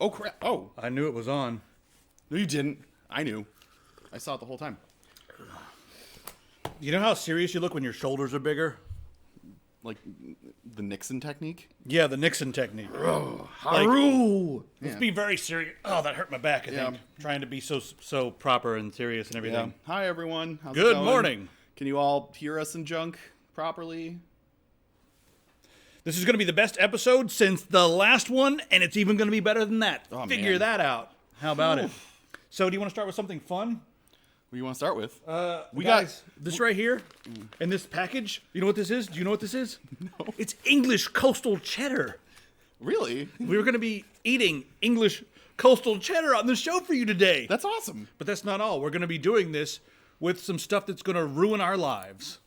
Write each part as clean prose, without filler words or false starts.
Oh, crap. Oh. I knew it was on. No, you didn't. I knew. I saw it the whole time. You know how serious you look when your shoulders are bigger? Like the Nixon technique? Yeah, the Nixon technique. Oh, Haru! Let's Yeah. be very serious. Oh, that hurt my back, I think. Trying to be so proper and serious and everything. Yeah. Hi, everyone. How's it Good going? morning. Can you all hear us in junk properly? This is going to be the best episode since the last one, and it's even going to be better than that. Oh, Figure man. that out. How about it? So, do you want to start with something fun? What do you want to start with? We got this right here, in this package. You know what this is? Do you know what this is? No. It's English coastal cheddar. Really? We were going to be eating English coastal cheddar on the show for you today. That's awesome. But that's not all. We're going to be doing this with some stuff that's going to ruin our lives.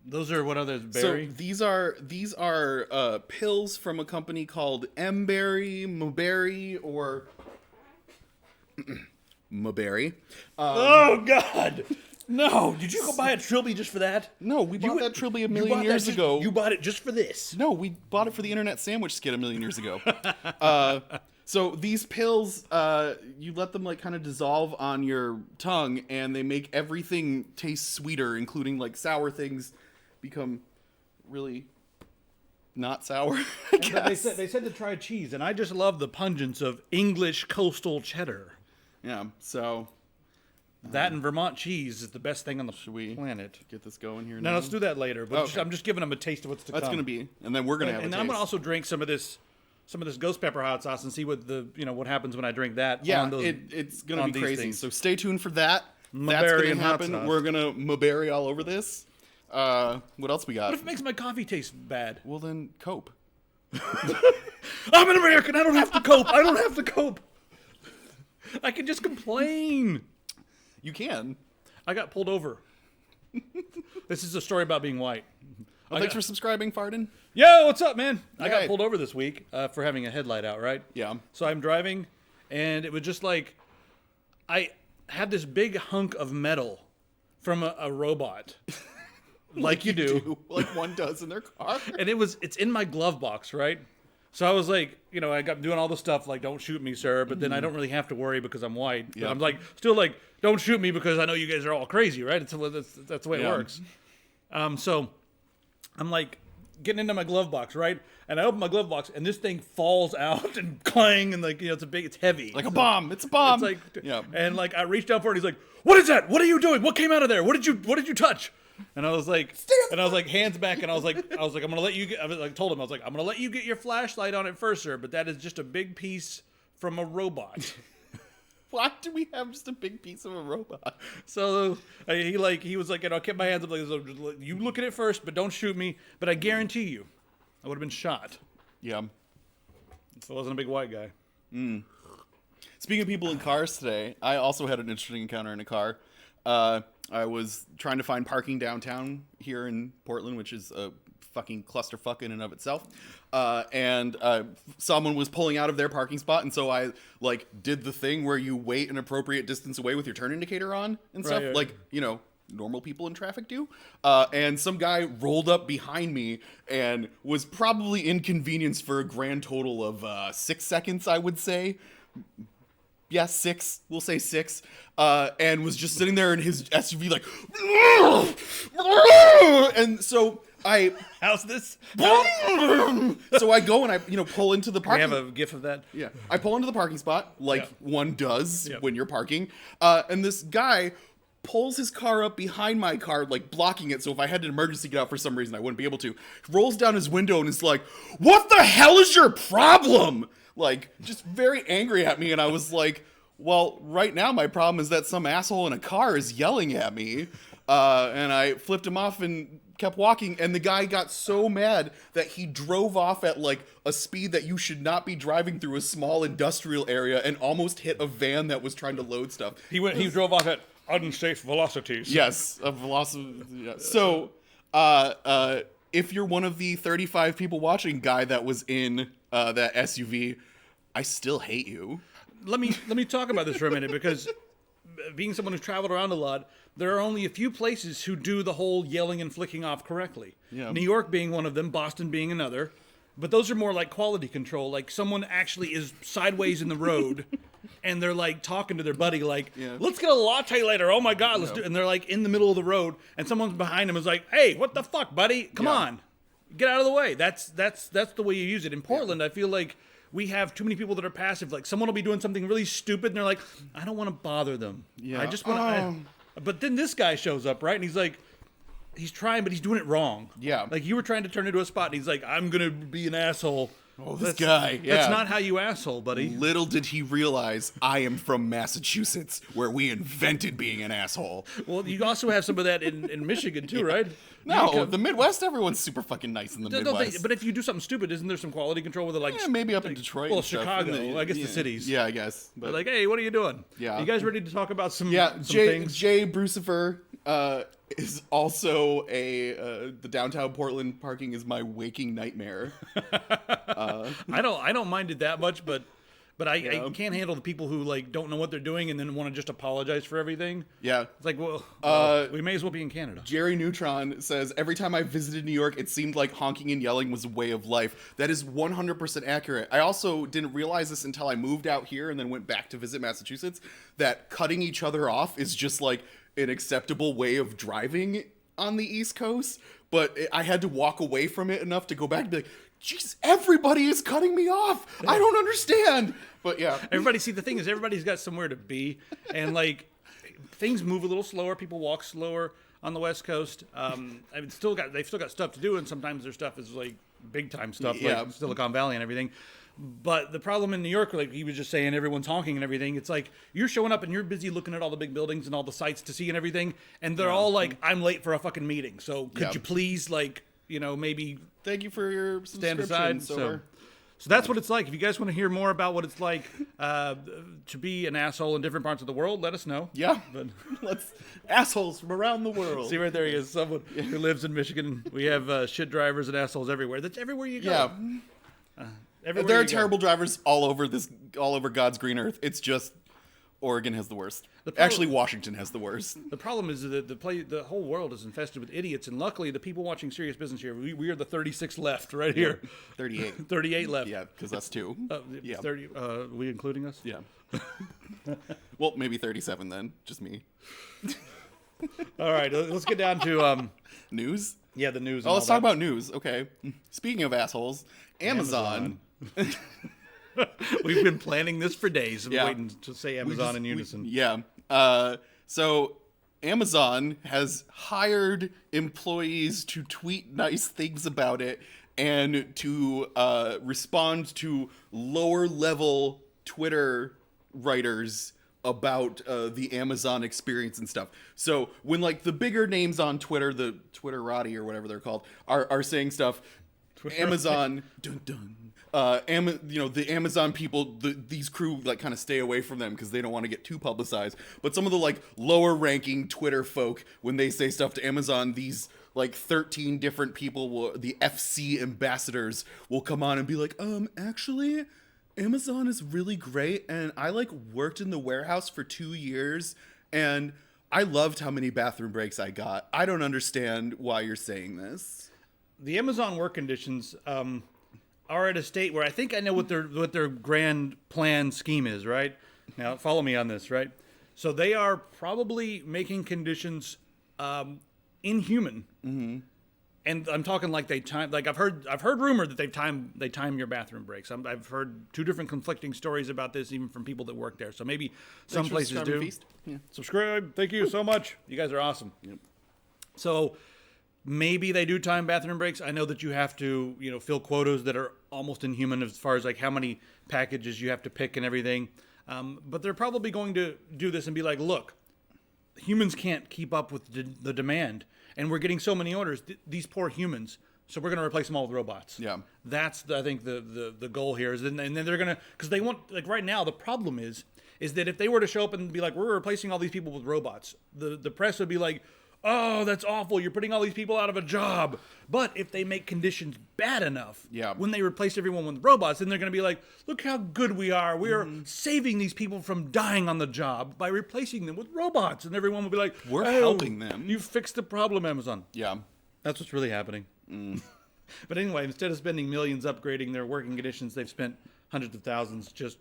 Those are what others berry. So these are pills from a company called Mberry, Moberry, or Moberry. Oh God! No! Did you go buy a Trilby just for that? No, we bought that Trilby a million years ago. You bought it just for this? No, we bought it for the internet sandwich skit a million years ago. So these pills, you let them like kind of dissolve on your tongue, and they make everything taste sweeter, including like sour things become really not sour. I guess. They said to try cheese, and I just love the pungence of English coastal cheddar. Yeah. So That and Vermont cheese is the best thing on the we planet. get this going here. Now Now let's do that later. But Okay. I'm just giving them a taste of what's to come. That's gonna be, and then we're gonna have And a I'm taste. gonna also drink some of this ghost pepper hot sauce and see what what happens when I drink that. Yeah, on those, it's gonna on be these crazy. things. So stay tuned for that. That's Mulberry gonna and hot happen. sauce. We're gonna mulberry all over this. What else we got? What if it makes my coffee taste bad? Well, then cope. I'm an American. I don't have to cope. I don't have to cope. I can just complain. You can. I got pulled over. This is a story about being white. Thanks for subscribing, Farden. Yo, what's up, man? I got Right. pulled over this week for having a headlight out, right? Yeah. So I'm driving, and it was just like, I had this big hunk of metal from a robot. like you do. Like one does in their car. And it's in my glove box, right? So I was like, I got doing all the stuff like, don't shoot me, sir. But then I don't really have to worry because I'm white. But Yeah. I'm like, still like, don't shoot me because I know you guys are all crazy, right? That's the way it works. So I'm like getting into my glove box, right? And I open my glove box and this thing falls out and clang and like, it's heavy. Like a bomb. It's a bomb. It's like, and like I reached down for it. He's like, what is that? What are you doing? What came out of there? What did you touch? And I was like, hands back, and I was like, I'm gonna let you get. I was like, told him, I was like, I'm gonna let you get your flashlight on it first, sir. But that is just a big piece from a robot. Why do we have just a big piece of a robot? So he was like, I kept my hands up like, so you look at it first, but don't shoot me. But I guarantee you, I would have been shot. Yeah. If I wasn't a big white guy. Speaking of people in cars today, I also had an interesting encounter in a car. I was trying to find parking downtown here in Portland, which is a fucking clusterfuck in and of itself. And someone was pulling out of their parking spot, and so I did the thing where you wait an appropriate distance away with your turn indicator on and stuff, Right. like normal people in traffic do. And some guy rolled up behind me and was probably inconvenienced for a grand total of 6 seconds, I would say. Yeah, 6. We'll say 6. And was just sitting there in his SUV like, and so How's this? so I go and I pull into the We parking. have a gif of that. Yeah, I pull into the parking spot like one does Yeah. when you're parking. And this guy pulls his car up behind my car, like blocking it. So if I had an emergency get out for some reason, I wouldn't be able to. Rolls down his window and is like, "What the hell is your problem?" Like, just very angry at me. And I was like, well, right now my problem is that some asshole in a car is yelling at me. And I flipped him off and kept walking. And the guy got so mad that he drove off at like a speed that you should not be driving through a small industrial area and almost hit a van that was trying to load stuff. He drove off at unsafe velocities. Yes, a velocity. Yeah. So, if you're one of the 35 people watching guy that was in that SUV, I still hate you. Let me talk about this for a minute, because being someone who's traveled around a lot, there are only a few places who do the whole yelling and flicking off correctly. Yeah. New York being one of them, Boston being another. But those are more like quality control. Like someone actually is sideways in the road and they're like talking to their buddy like, let's get a latte later. Oh my God, let's do it. And they're like in the middle of the road and someone's behind them is like, hey, what the fuck, buddy? Come on. Get out of the way. That's the way you use it. In Portland, I feel like we have too many people that are passive. Like someone will be doing something really stupid and they're like, I don't want to bother them. Yeah. I just want to. But then this guy shows up, right? And he's like, he's trying, but he's doing it wrong. Yeah. Like you were trying to turn into a spot and he's like, I'm going to be an asshole. Oh, this guy. Yeah. That's not how you asshole, buddy. Little did he realize I am from Massachusetts, where we invented being an asshole. Well, you also have some of that in Michigan too, right? No, the Midwest, everyone's super fucking nice in the Midwest. But if you do something stupid, isn't there some quality control with it? Like maybe up in Detroit. Well, and stuff. Chicago. I guess the cities. Yeah, I guess. But like, hey, what are you doing? Yeah. You guys ready to talk about some things? Jay Brucifer is also the downtown Portland parking is my waking nightmare. I don't mind it that much, but I can't handle the people who like don't know what they're doing and then want to just apologize for everything. Yeah. It's like, well, we may as well be in Canada. Jerry Neutron says, every time I visited New York, it seemed like honking and yelling was a way of life. That is 100% accurate. I also didn't realize this until I moved out here and then went back to visit Massachusetts, that cutting each other off is just like an acceptable way of driving on the East Coast. But I had to walk away from it enough to go back and be like, jeez, everybody is cutting me off. I don't understand. But yeah. The thing is, everybody's got somewhere to be. And like, things move a little slower. People walk slower on the West Coast. They've still got stuff to do. And sometimes their stuff is like big time stuff, like Silicon Valley and everything. But the problem in New York, like he was just saying, everyone's honking and everything. It's like you're showing up and you're busy looking at all the big buildings and all the sights to see and everything. And they're all like, I'm late for a fucking meeting. So could you please, like, maybe thank you for your stand aside. So that's what it's like. If you guys want to hear more about what it's like to be an asshole in different parts of the world, let us know. Yeah. But let's assholes from around the world. See right there he is, someone who lives in Michigan. We have shit drivers and assholes everywhere. That's everywhere you go. Yeah. There are terrible drivers all over God's green earth. It's just Oregon has the worst. Actually, Washington has the worst. The problem is that the whole world is infested with idiots, and luckily, the people watching Serious Business here, we are the 36 left right here. 38. 38 left. Yeah, because us too. 30. We including us? Yeah. Well, maybe 37 then. Just me. All right, let's get down to news. Yeah, the news. Let's talk about news. Okay. Speaking of assholes, Amazon. We've been planning this for days. Waiting to say Amazon in unison. So Amazon has hired employees to tweet nice things about it and to respond to lower level Twitter writers about the Amazon experience and stuff. So when like the bigger names on Twitter, the Twitterati or whatever they're called, are saying stuff, Amazon, dun dun. The Amazon people, these crew like kind of stay away from them because they don't want to get too publicized. But some of the like lower ranking Twitter folk, when they say stuff to Amazon, these like 13 different people, the FC ambassadors, will come on and be like, actually, Amazon is really great, and I like worked in the warehouse for 2 years, and I loved how many bathroom breaks I got. I don't understand why you're saying this. The Amazon work conditions are at a state where I think I know what their grand plan scheme is, right? Now, follow me on this, right? So they are probably making conditions inhuman. Mm-hmm. And I'm talking like they time, like I've heard rumor that they time your bathroom breaks. I've heard two different conflicting stories about this, even from people that work there. So maybe some places do. Yeah. Subscribe. Thank you so much. You guys are awesome. Yep. So maybe they do time bathroom breaks. I know that you have to, fill quotas that are almost inhuman as far as like how many packages you have to pick and everything. But they're probably going to do this and be like, look, humans can't keep up with the demand. And we're getting so many orders, these poor humans. So we're going to replace them all with robots. Yeah. That's, I think, the goal here. And then they're going to, because they want, like right now, the problem is that if they were to show up and be like, we're replacing all these people with robots, the press would be like, oh, that's awful. You're putting all these people out of a job. But if they make conditions bad enough, when they replace everyone with robots, then they're going to be like, look how good we are. We are saving these people from dying on the job by replacing them with robots. And everyone will be like, we're helping them. You fixed the problem, Amazon. Yeah. That's what's really happening. But anyway, instead of spending millions upgrading their working conditions, they've spent hundreds of thousands just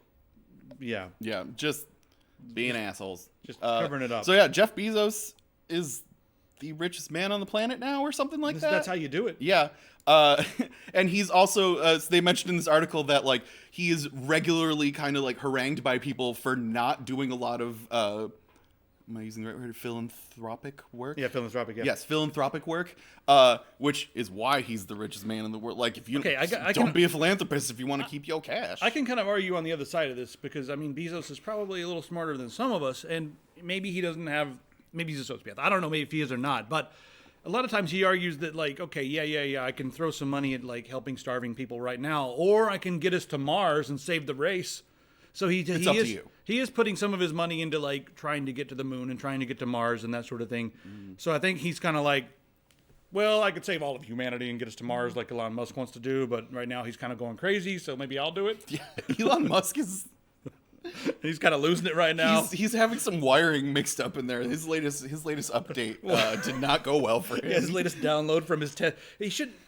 being assholes. Just covering it up. So yeah, Jeff Bezos is the richest man on the planet now or something like that. That's how you do it. Yeah. And he's also, they mentioned in this article that like he is regularly kind of like harangued by people for not doing a lot of, am I using the right word? Philanthropic work? Yeah, philanthropic, yeah. Yes, philanthropic work, which is why he's the richest man in the world. Like, if you don't be a philanthropist if you want to keep your cash. I can kind of argue on the other side of this because, I mean, Bezos is probably a little smarter than some of us, and maybe he's a sociopath. I don't know maybe if he is or not, but a lot of times he argues that, like, okay, yeah, I can throw some money at, like, helping starving people right now, or I can get us to Mars and save the race. So he is putting some of his money into like trying to get to the moon and trying to get to Mars and that sort of thing. So I think he's kind of like, well, I could save all of humanity and get us to Mars like Elon Musk wants to do, but right now he's kind of going crazy, so maybe I'll do it. Yeah, Elon Musk is... He's kind of losing it right now. He's having some wiring mixed up in there. His latest update did not go well for him. Yeah, his latest download from his test.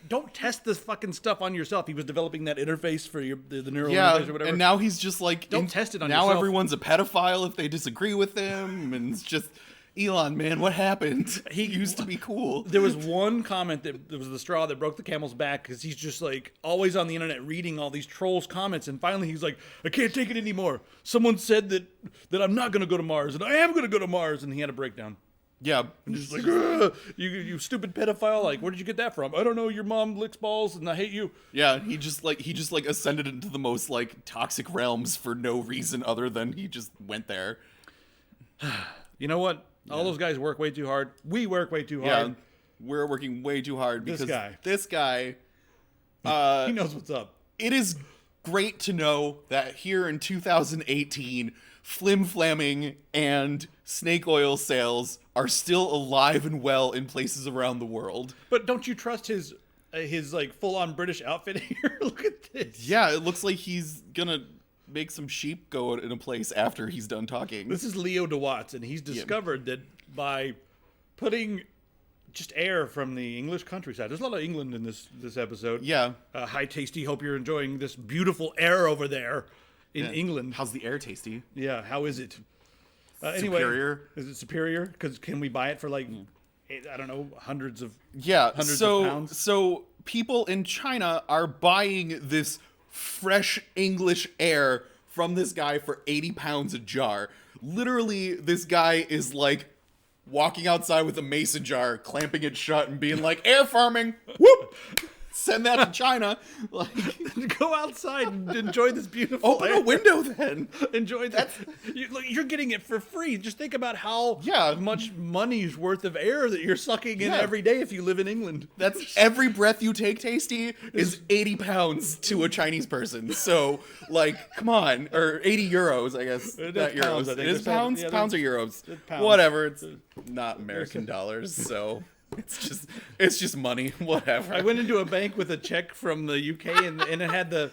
Don't test this fucking stuff on yourself. He was developing that interface for the neural interface or whatever. And now he's just like, don't test it on yourself. Now everyone's a pedophile if they disagree with him, and it's just, Elon, man, what happened? He used to be cool. There was one comment that was the straw that broke the camel's back because he's just like always on the internet reading all these trolls' comments, and finally he's like, I can't take it anymore. Someone said that I'm not going to go to Mars, and I am going to go to Mars, and he had a breakdown. Yeah, and just like, you stupid pedophile! Like, where did you get that from? I don't know. Your mom licks balls, and I hate you. Yeah, he just ascended into the most like toxic realms for no reason other than he just went there. You know what? All those guys work way too hard. We work way too hard. Yeah, we're working way too hard because this guy he knows what's up. It is great to know that here in 2018, flim-flamming and snake oil sales are still alive and well in places around the world. But don't you trust his like full-on British outfit here? Look at this. Yeah, it looks like he's gonna make some sheep go in a place after he's done talking. This is Leo DeWatts, and he's discovered that by putting just air from the English countryside. There's a lot of England in this episode. Yeah. Hi, Tasty. Hope you're enjoying this beautiful air over there in England. How's the air, Tasty? Yeah, how is it? Anyway, superior. Is it superior? Because can we buy it for like, I don't know, hundreds of pounds? So people in China are buying this fresh English air from this guy for 80 pounds a jar. Literally, this guy is like walking outside with a mason jar, clamping it shut and being like, air farming, whoop! Send that to China. Like, go outside and enjoy this beautiful open air. a window then. Enjoy that. You're getting it for free. Just think about how much money's worth of air that you're sucking in every day if you live in England. That's every breath you take, Tasty, is 80 pounds to a Chinese person. So, like, come on. Or 80 euros, I guess. Not euros. Pounds, I think. It is pounds? Yeah, pounds or euros? Pounds. Whatever. It's not American dollars, so... It's just money, whatever. I went into a bank with a check from the UK, and it had the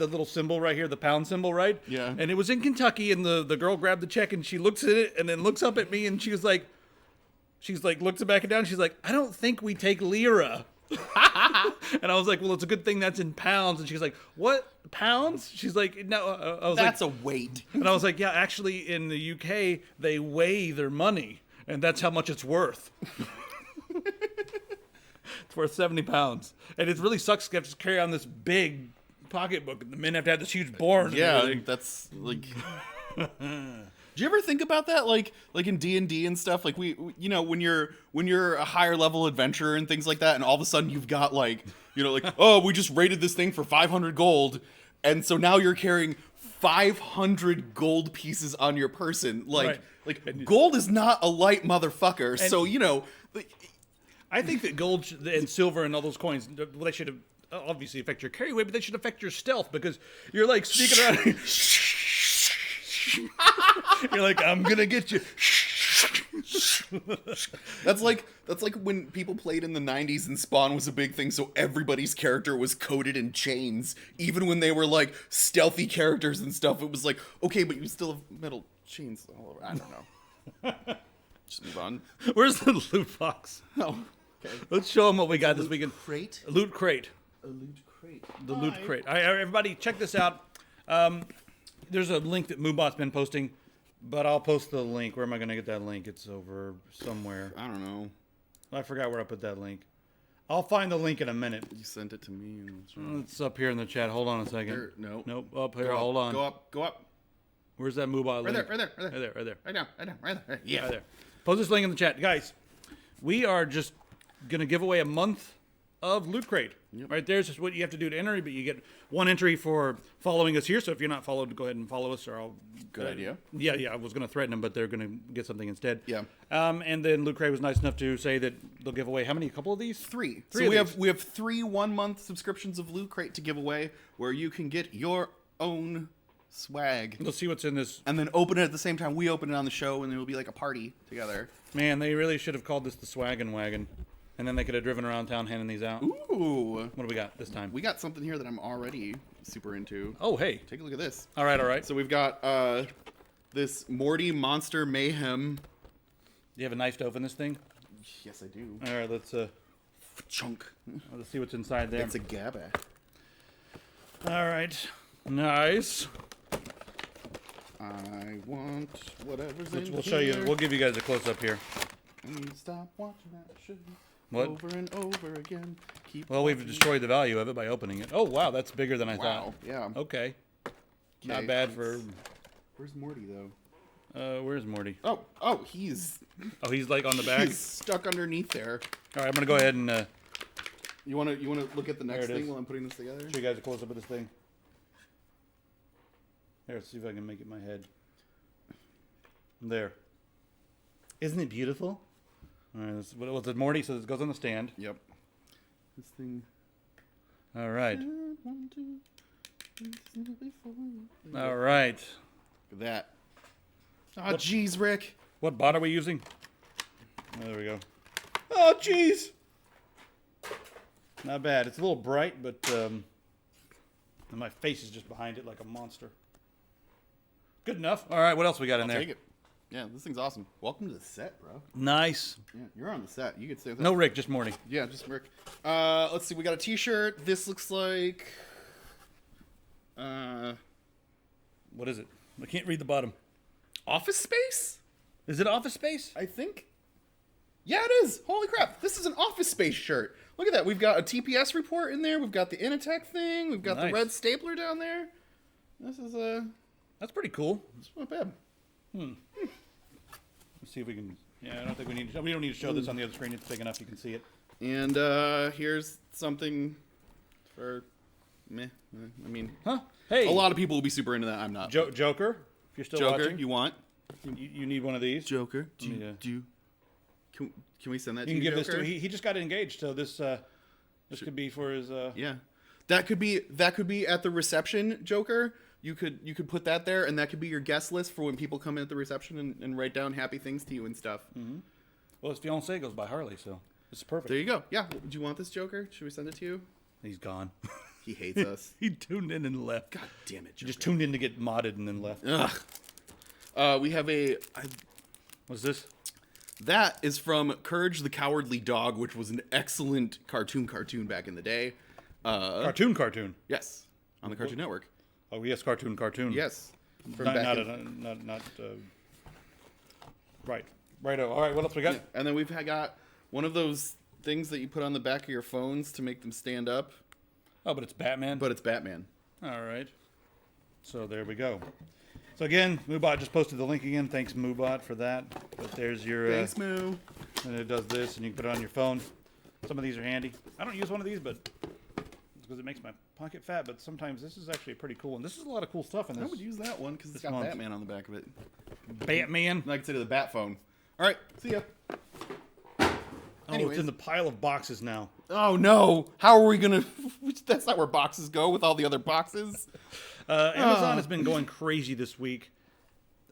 little symbol right here, the pound symbol, right? Yeah. And it was in Kentucky, and the girl grabbed the check, and she looks at it, and then looks up at me, and she's like, looks it back and down. She's like, I don't think we take lira. And I was like, well, it's a good thing that's in pounds. And she's like, what, pounds? She's like, no. I was that's a weight. And I was like, yeah, actually, in the UK, they weigh their money, and that's how much it's worth. It's worth 70 pounds. And it really sucks to have to carry on this big pocketbook, and the men have to have this huge board. Yeah, that's like... Do you ever think about that, like in D&D and stuff? Like we you know, when you're a higher level adventurer and things like that, and all of a sudden you've got like, you know, like, oh, we just rated this thing for 500 gold, and so now you're carrying 500 gold pieces on your person. Like gold is not a light motherfucker. And so you know, I think that gold and silver and all those coins, they should have obviously affect your carry weight, but they should affect your stealth, because you're like sneaking around. You're like, I'm gonna get you. That's like when people played in the 90s and Spawn was a big thing, so everybody's character was coated in chains. Even when they were like stealthy characters and stuff, it was like, okay, but you still have metal chains all over. I don't know. Just move on. Where's the loot box? Oh, okay. Let's show them what we got this weekend. Crate? Loot crate. A loot crate. The loot crate. All right, everybody, check this out. There's a link that Moobot's been posting, but I'll post the link. Where am I going to get that link? It's over somewhere. I don't know. I forgot where I put that link. I'll find the link in a minute. You sent it to me. It's up here in the chat. Hold on a second. There, no. Nope. Up here. Hold on. Go up. Go up. Where's that Moobot link? Right there. Right there. Right now. Right there. Yeah. Right there. Post this link in the chat. Guys, we are just going to give away a month of Loot Crate. Yep. Right there's just what you have to do to enter, but you get one entry for following us here. So if you're not followed, go ahead and follow us, or I'll. Good idea. Yeah. I was going to threaten them, but they're going to get something instead. Yeah. And then Loot Crate was nice enough to say that they'll give away how many? A couple of these? Three. Three. So of we have 3 1-month subscriptions of Loot Crate to give away, where you can get your own swag. Let's see what's in this. And then open it at the same time we open it on the show, and it will be like a party together. Man, they really should have called this the Swaggin' Wagon. And then they could have driven around town handing these out. Ooh. What do we got this time? We got something here that I'm already super into. Oh, hey. Take a look at this. All right. So we've got this Morty Monster Mayhem. Do you have a knife to open this thing? Yes, I do. All right, let's Chunk. see what's inside there. It's a GABA. All right. Nice. I want whatever's in We'll show you. here. We'll give you guys a close up here. I need to stop watching that shit What? over and over again. Keep Well, we've watching. destroyed the value of it by opening it. Oh, wow, that's bigger than I Wow. thought. Yeah. Okay. Not Okay, bad for. Where's Morty though? Where's Morty? Oh, he's Oh, he's like on the back. he's stuck underneath there. All right, I'm gonna go ahead and You wanna look at the next There it thing is. while I'm putting this together? show you guys a close up of this thing. There, let's see if I can make it my head. There. Isn't it beautiful? All right, this, what was it, Morty? So this goes on the stand. Yep. This thing. All right. Look All right. at that. Oh, jeez, Rick. What bot are we using? Oh, there we go. Oh, jeez. Not bad. It's a little bright, but and my face is just behind it like a monster. Good enough. All right, what else we got in there? Take it. Yeah, this thing's awesome. Welcome to the set, bro. Nice. Yeah, you're on the set. You could stay with No us. Rick, just Morty. Yeah, just Rick. Let's see. We got a T-shirt. This looks like. What is it? I can't read the bottom. Office Space? Is it Office Space? I think. Yeah, it is. Holy crap! This is an Office Space shirt. Look at that. We've got a TPS report in there. We've got the Initech thing. We've got the Nice. red stapler down there. This is That's pretty cool. it's not bad. Let's see if we can. Yeah, I don't think we need. We don't need to show this on the other screen. It's big enough. You can see it. And here's something for meh. I mean, Huh? Hey. a lot of people will be super into that. I'm not. Joker. If you're still Joker, watching, you want? you need one of these. Joker, do Yeah. do. Can we send that You to can you, give this Joker? to. He just got engaged, so this could be for his. Yeah, that could be at the reception, Joker. You could put that there, and that could be your guest list for when people come in at the reception and write down happy things to you and stuff. Well, his fiance goes by Harley, so it's perfect. There you go. Yeah. Do you want this, Joker? Should we send it to you? He's gone. He hates us. He tuned in and left. God damn it, He Joker. just tuned in to get modded and then left. Ugh. We have What's this? that is from Courage the Cowardly Dog, which was an excellent cartoon back in the day. Cartoon. Yes, on the Cartoon Network. Oh yes, cartoon. Yes. From Not, back not, in- not right. Righto. All right. What else we got? Yeah. And then we've got one of those things that you put on the back of your phones to make them stand up, Oh, but it's Batman. but it's Batman. All right. So there we go. So again, Moobot just posted the link again. Thanks, Moobot, for that. But there's your. Thanks, Moo. And it does this, and you can put it on your phone. Some of these are handy. I don't use one of these, but it's because it makes my pocket fat. But sometimes this is actually pretty cool, and this is a lot of cool stuff in I this. would use that one because it's This got month. Batman on the back of it. Batman. And I can say to the Bat phone. All right, see ya. Oh, Anyways. it's in the pile of boxes now. Oh no! How are we gonna? That's not where boxes go with all the other boxes. Amazon has been going crazy this week.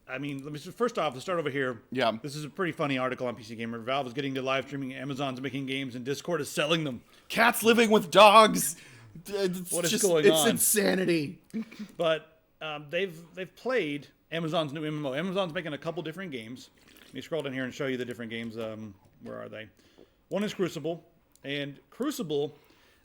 I mean, first off, let's start over here. Yeah. This is a pretty funny article on PC Gamer. Valve is getting to live streaming. Amazon's making games, and Discord is selling them. Cats living with dogs. It's What is just, going it's on? insanity. But they've played Amazon's new MMO. Amazon's making a couple different games. Let me scroll down here and show you the different games. Where are they? One is Crucible, and Crucible,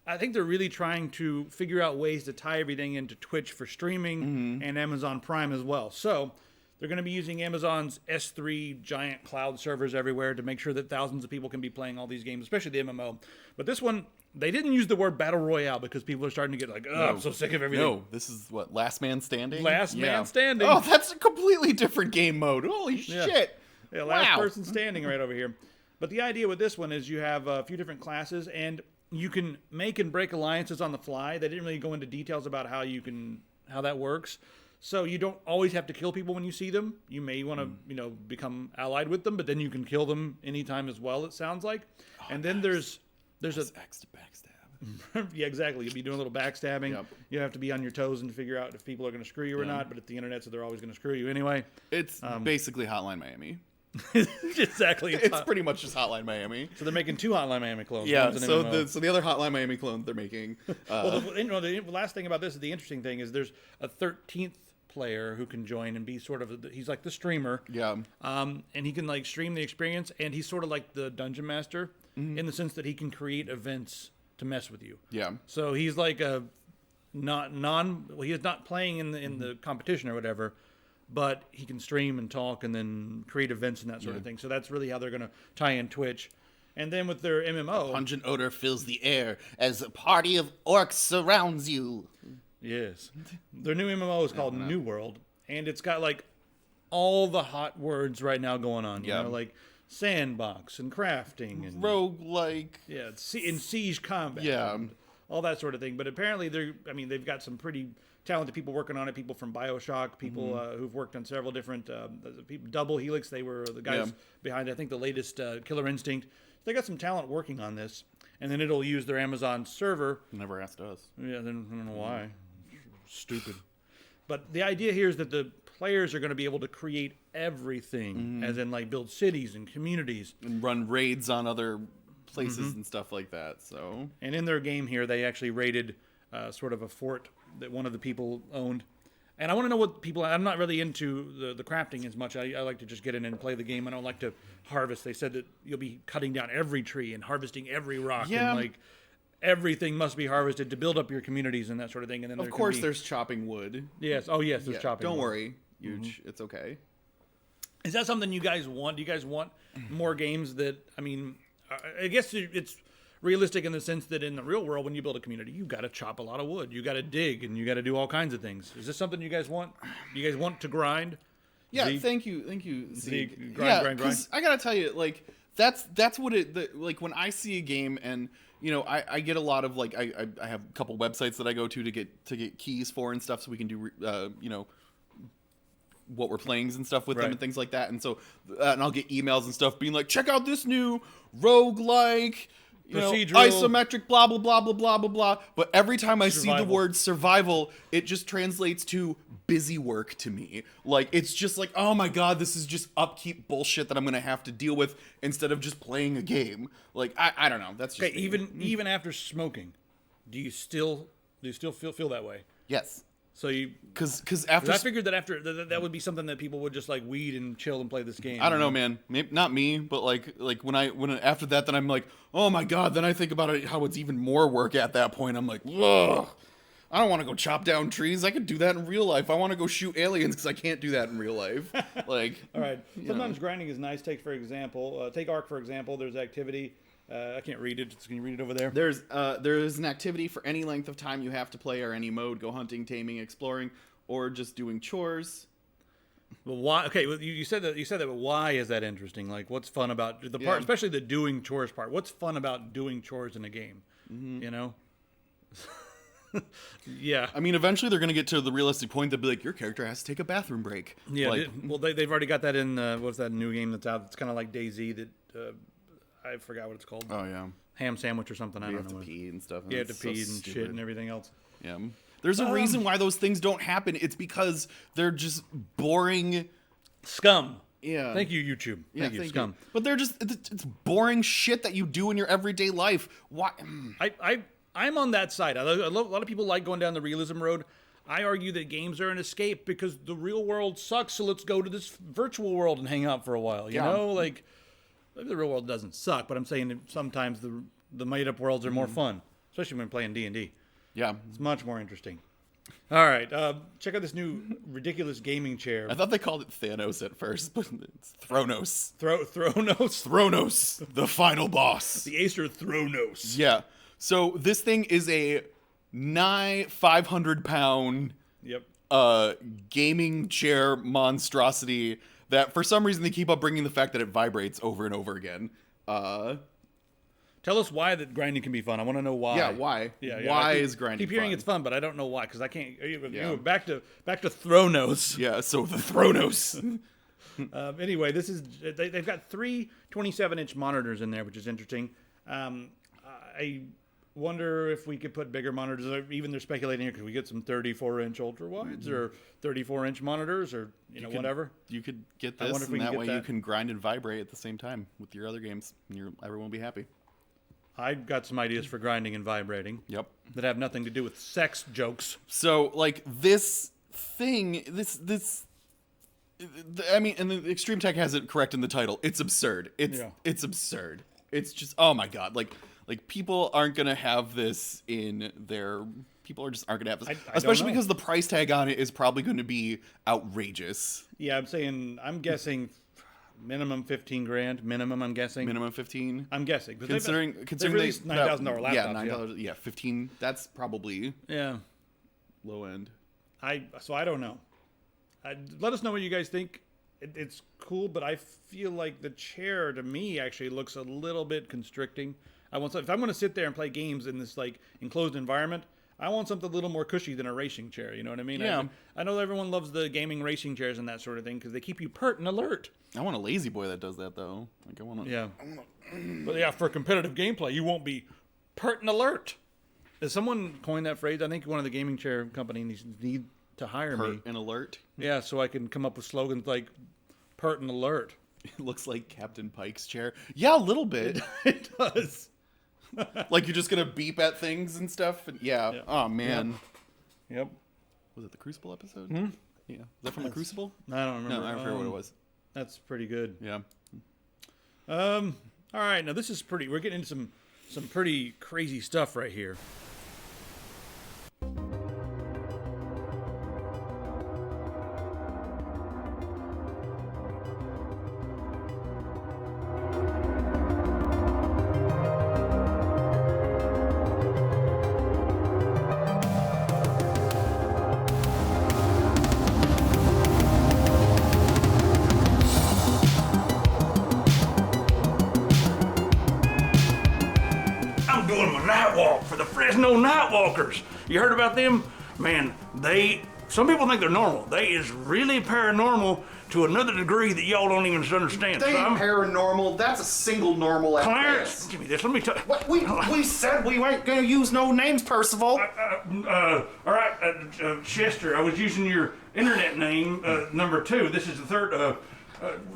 I think they're really trying to figure out ways to tie everything into Twitch for streaming and Amazon Prime as well. So they're going to be using Amazon's S3 giant cloud servers everywhere to make sure that thousands of people can be playing all these games, especially the MMO. But this one, they didn't use the word Battle Royale because people are starting to get like, oh, I'm so sick of everything. No, this is what, Last Man Standing? Last Man Standing. Oh, that's a completely different game mode. Holy shit. Yeah, last person standing right over here. But the idea with this one is you have a few different classes, and you can make and break alliances on the fly. They didn't really go into details about how that works. So you don't always have to kill people when you see them. You may want to, become allied with them, but then you can kill them anytime as well, it sounds like. And then there's a X to backstab. yeah, exactly. You'll be doing a little backstabbing. Yep. You have to be on your toes and figure out if people are going to screw you or not, but it's the internet, so they're always going to screw you anyway. It's basically Hotline Miami. Exactly. It's pretty much just Hotline Miami. So they're making 2 Hotline Miami clones. Yeah, so the other Hotline Miami clone they're making. Well, the last thing about this, the interesting thing is there's a 13th player who can join and be sort of he's like the streamer. Yeah. And he can like stream the experience, and he's sort of like the dungeon master in the sense that he can create events to mess with you. Yeah. So he's like a he is not playing in the competition or whatever, but he can stream and talk and then create events and that sort of thing. So that's really how they're going to tie in Twitch. And then with their MMO, pungent odor fills the air as a party of orcs surrounds you. Yes. Their new MMO is called New World, and it's got like all the hot words right now going on, you know, like sandbox and crafting and roguelike. Yeah, in siege combat. Yeah. All that sort of thing. But apparently they've got some pretty talented people working on it, people from BioShock, people who've worked on several different people, Double Helix, they were the guys behind I think the latest Killer Instinct. They got some talent working on this, and then it'll use their Amazon server. Never asked us. Yeah, then I don't know why. Stupid. But the idea here is that the players are going to be able to create everything, as in like build cities and communities. And run raids on other places and stuff like that. So. And in their game here, they actually raided sort of a fort that one of the people owned. And I want to know what people... I'm not really into the crafting as much. I like to just get in and play the game. I don't like to harvest. They said that you'll be cutting down every tree and harvesting every rock. Yeah. And like everything must be harvested to build up your communities and that sort of thing. And then of course there's chopping wood. Yes. Oh, yes, there's chopping Don't wood. worry. Huge. It's okay. Is that something you guys want? Do you guys want more games that... I mean, I guess it's... realistic in the sense that in the real world, when you build a community, you got to chop a lot of wood, you got to dig, and you got to do all kinds of things. Is this something you guys want? Do you guys want to grind? Yeah, thank you, Zeke. Grind. I gotta tell you, like that's what like when I see a game and I get a lot of like I have a couple websites that I go to get keys for and stuff so we can do what we're playing and stuff with them and things like that, and so and I'll get emails and stuff being like, check out this new roguelike. Isometric, blah, blah, blah, blah, blah, blah, blah. But every time I see the word survival, it just translates to busy work to me. Like, it's just like, oh my god, this is just upkeep bullshit that I'm going to have to deal with instead of just playing a game. Like, I don't know. That's just even after smoking, do you still feel that way? Yes. So you... Because after... I figured that after... That would be something that people would just, like, weed and chill and play this game. I don't know, man. Maybe, not me, but, like when after that, then I'm like, oh, my God. Then I think about it, how it's even more work at that point. I'm like, ugh. I don't want to go chop down trees. I could do that in real life. I want to go shoot aliens because I can't do that in real life. Like... All right. Sometimes grinding is nice. Take Ark, for example. There's activity... I can't read it. Can you read it over there? There is an activity for any length of time you have to play or any mode. Go hunting, taming, exploring, or just doing chores. Well, why? Okay, well, you said that. But why is that interesting? Like, what's fun about the part, especially the doing chores part? What's fun about doing chores in a game? You know. Yeah. I mean, eventually they're gonna get to the realistic point that be like, your character has to take a bathroom break. Yeah. They've already got that in. What's that new game that's out? It's kind of like DayZ that. I forgot what it's called. Oh, yeah. Ham sandwich or something. I don't know. You have to pee and stuff. You have to pee and shit and everything else. Yeah. There's a reason why those things don't happen. It's because they're just boring... Scum. Yeah. Thank you, YouTube. Thank you, Scum. But they're just... It's boring shit that you do in your everyday life. Why... I'm on that side. A lot of people like going down the realism road. I argue that games are an escape because the real world sucks, so let's go to this virtual world and hang out for a while. You know? Like... The real world doesn't suck, but I'm saying that sometimes the made-up worlds are more fun. especially when playing D&D. Yeah. It's much more interesting. All right, check out this new ridiculous gaming chair. I thought they called it Thanos at first, but it's Thronos. Thronos? Thronos, the final boss. The Acer Thronos. Yeah. So this thing is a nigh 500-pound Yep. gaming chair monstrosity that for some reason they keep up bringing the fact that it vibrates over and over again. Tell us why that grinding can be fun. I want to know why. Yeah, why? Yeah, why is grinding keep hearing fun? it's fun, but I don't know why, because I can't. Back to Thronos. Yeah, so the Thronos. Anyway, this is they've got 3 27-inch monitors in there, which is interesting. I wonder if we could put bigger monitors. Even they're speculating here, could we get some 34-inch ultra wides or 34-inch monitors or whatever? You could get this, and that way you can grind and vibrate at the same time with your other games, and everyone will be happy. I've got some ideas for grinding and vibrating. Yep. That have nothing to do with sex jokes. So, like, this thing, I mean, and the Extreme Tech has it correct in the title. It's absurd. It's absurd. It's just, oh my god. Like people aren't going to have this in their... People just aren't going to have this. Especially because the price tag on it is probably going to be outrageous. Yeah, I'm guessing... Minimum $15,000. Minimum, I'm guessing. Minimum 15. I'm guessing. Considering $9,000 laptops. Yeah, $9. Yeah, 15. That's probably low end. So I don't know. Let us know what you guys think. It's cool, but I feel like the chair to me actually looks a little bit constricting. If I'm going to sit there and play games in this like enclosed environment, I want something a little more cushy than a racing chair. You know what I mean? Yeah. I know everyone loves the gaming racing chairs and that sort of thing because they keep you pert and alert. I want a lazy boy that does that though. Like I want to. Yeah. But yeah, for competitive gameplay, you won't be pert and alert. Has someone coined that phrase? I think one of the gaming chair companies need to hire me. Pert and alert. Yeah, so I can come up with slogans like pert and alert. It looks like Captain Pike's chair. Yeah, a little bit. It does. Like you're just gonna beep at things and stuff. And yeah. Oh man. Yep. Was it the Crucible episode? Yeah. Is that from the Crucible? I don't remember. No, I forget what it was. That's pretty good. Yeah. All right. Now this is pretty. We're getting into some pretty crazy stuff right here. Nightwalkers. You heard about them? Man, some people think they're normal. They is really paranormal to another degree that y'all don't even understand. They ain't paranormal. That's a single normal at Clarence, best. give me this. Let me tell you. What? We said we weren't going to use no names, Percival. All right, Chester, I was using your internet name, number 2. This is the third.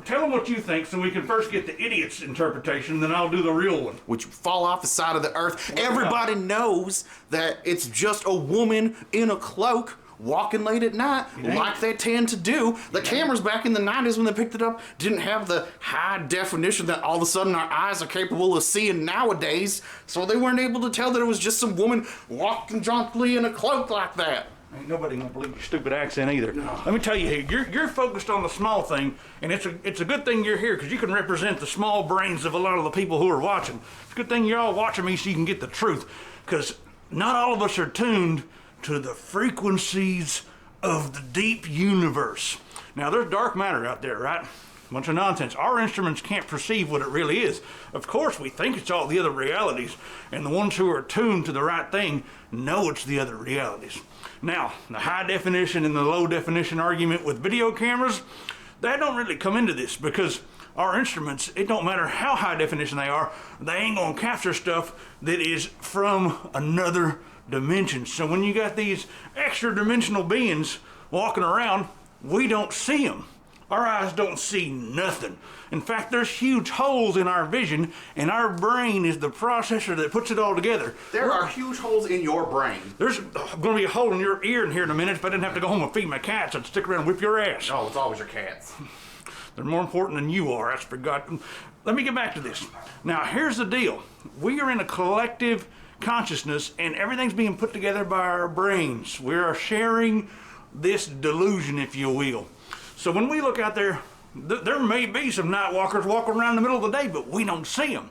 Tell them what you think so we can first get the idiot's interpretation, then I'll do the real one. Which fall off the side of the earth. Everybody knows that it's just a woman in a cloak walking late at night like they tend to do. The cameras back in the 90s when they picked it up didn't have the high definition that all of a sudden our eyes are capable of seeing nowadays, so they weren't able to tell that it was just some woman walking jauntily in a cloak like that. Ain't nobody gonna believe your stupid accent either. No. Let me tell you, you're focused on the small thing, and it's a good thing you're here because you can represent the small brains of a lot of the people who are watching. It's a good thing you're all watching me so you can get the truth, because not all of us are tuned to the frequencies of the deep universe. Now, there's dark matter out there, right? Bunch of nonsense. Our instruments can't perceive what it really is. Of course, we think it's all the other realities, and the ones who are tuned to the right thing know it's the other realities. Now, the high definition and the low definition argument with video cameras, that don't really come into this because our instruments, it don't matter how high definition they are, they ain't gonna capture stuff that is from another dimension. So when you got these extra dimensional beings walking around, we don't see them. Our eyes don't see nothing. In fact, there's huge holes in our vision, and our brain is the processor that puts it all together. There are huge holes in your brain. There's going to be a hole in your ear in here in a minute. If I didn't have to go home and feed my cats, I'd stick around and whip your ass. Oh, it's always your cats. They're more important than you are, that's forgotten. Let me get back to this. Now, here's the deal. We are in a collective consciousness, and everything's being put together by our brains. We are sharing this delusion, if you will. So when we look out there, there may be some Nightwalkers walking around in the middle of the day, but we don't see them.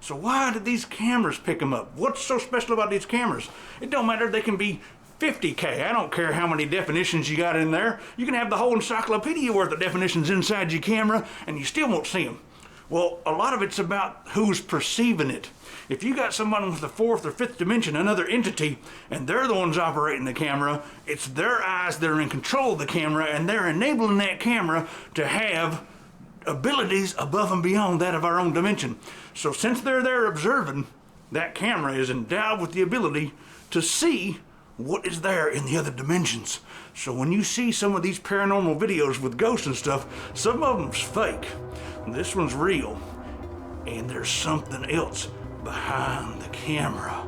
So why did these cameras pick them up? What's so special about these cameras? It don't matter, they can be 50K. I don't care how many definitions you got in there. You can have the whole encyclopedia worth of definitions inside your camera, and you still won't see them. Well, a lot of it's about who's perceiving it. If you got someone with the fourth or fifth dimension, another entity, and they're the ones operating the camera, it's their eyes that are in control of the camera, and they're enabling that camera to have abilities above and beyond that of our own dimension. So since they're there observing, that camera is endowed with the ability to see what is there in the other dimensions. So when you see some of these paranormal videos with ghosts and stuff, some of them's fake. This one's real. And there's something else behind the camera.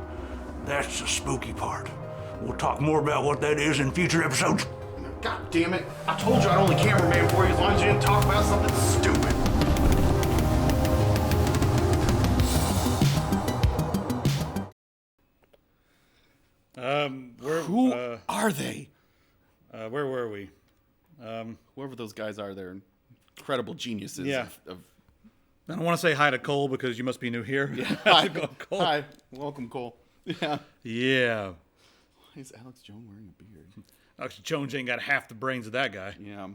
That's the spooky part. We'll talk more about what that is in future episodes. God damn it. I told you I'd only cameraman for you as long as you didn't talk about something stupid. Who are they? Where were we? Whoever those guys are, they're incredible geniuses. Yeah. Of I don't want to say hi to Cole because you must be new here. Yeah. Hi, Cole. Hi, welcome, Cole. Yeah. Yeah. Why is Alex Jones wearing a beard? Alex Jones ain't got half the brains of that guy. Yeah.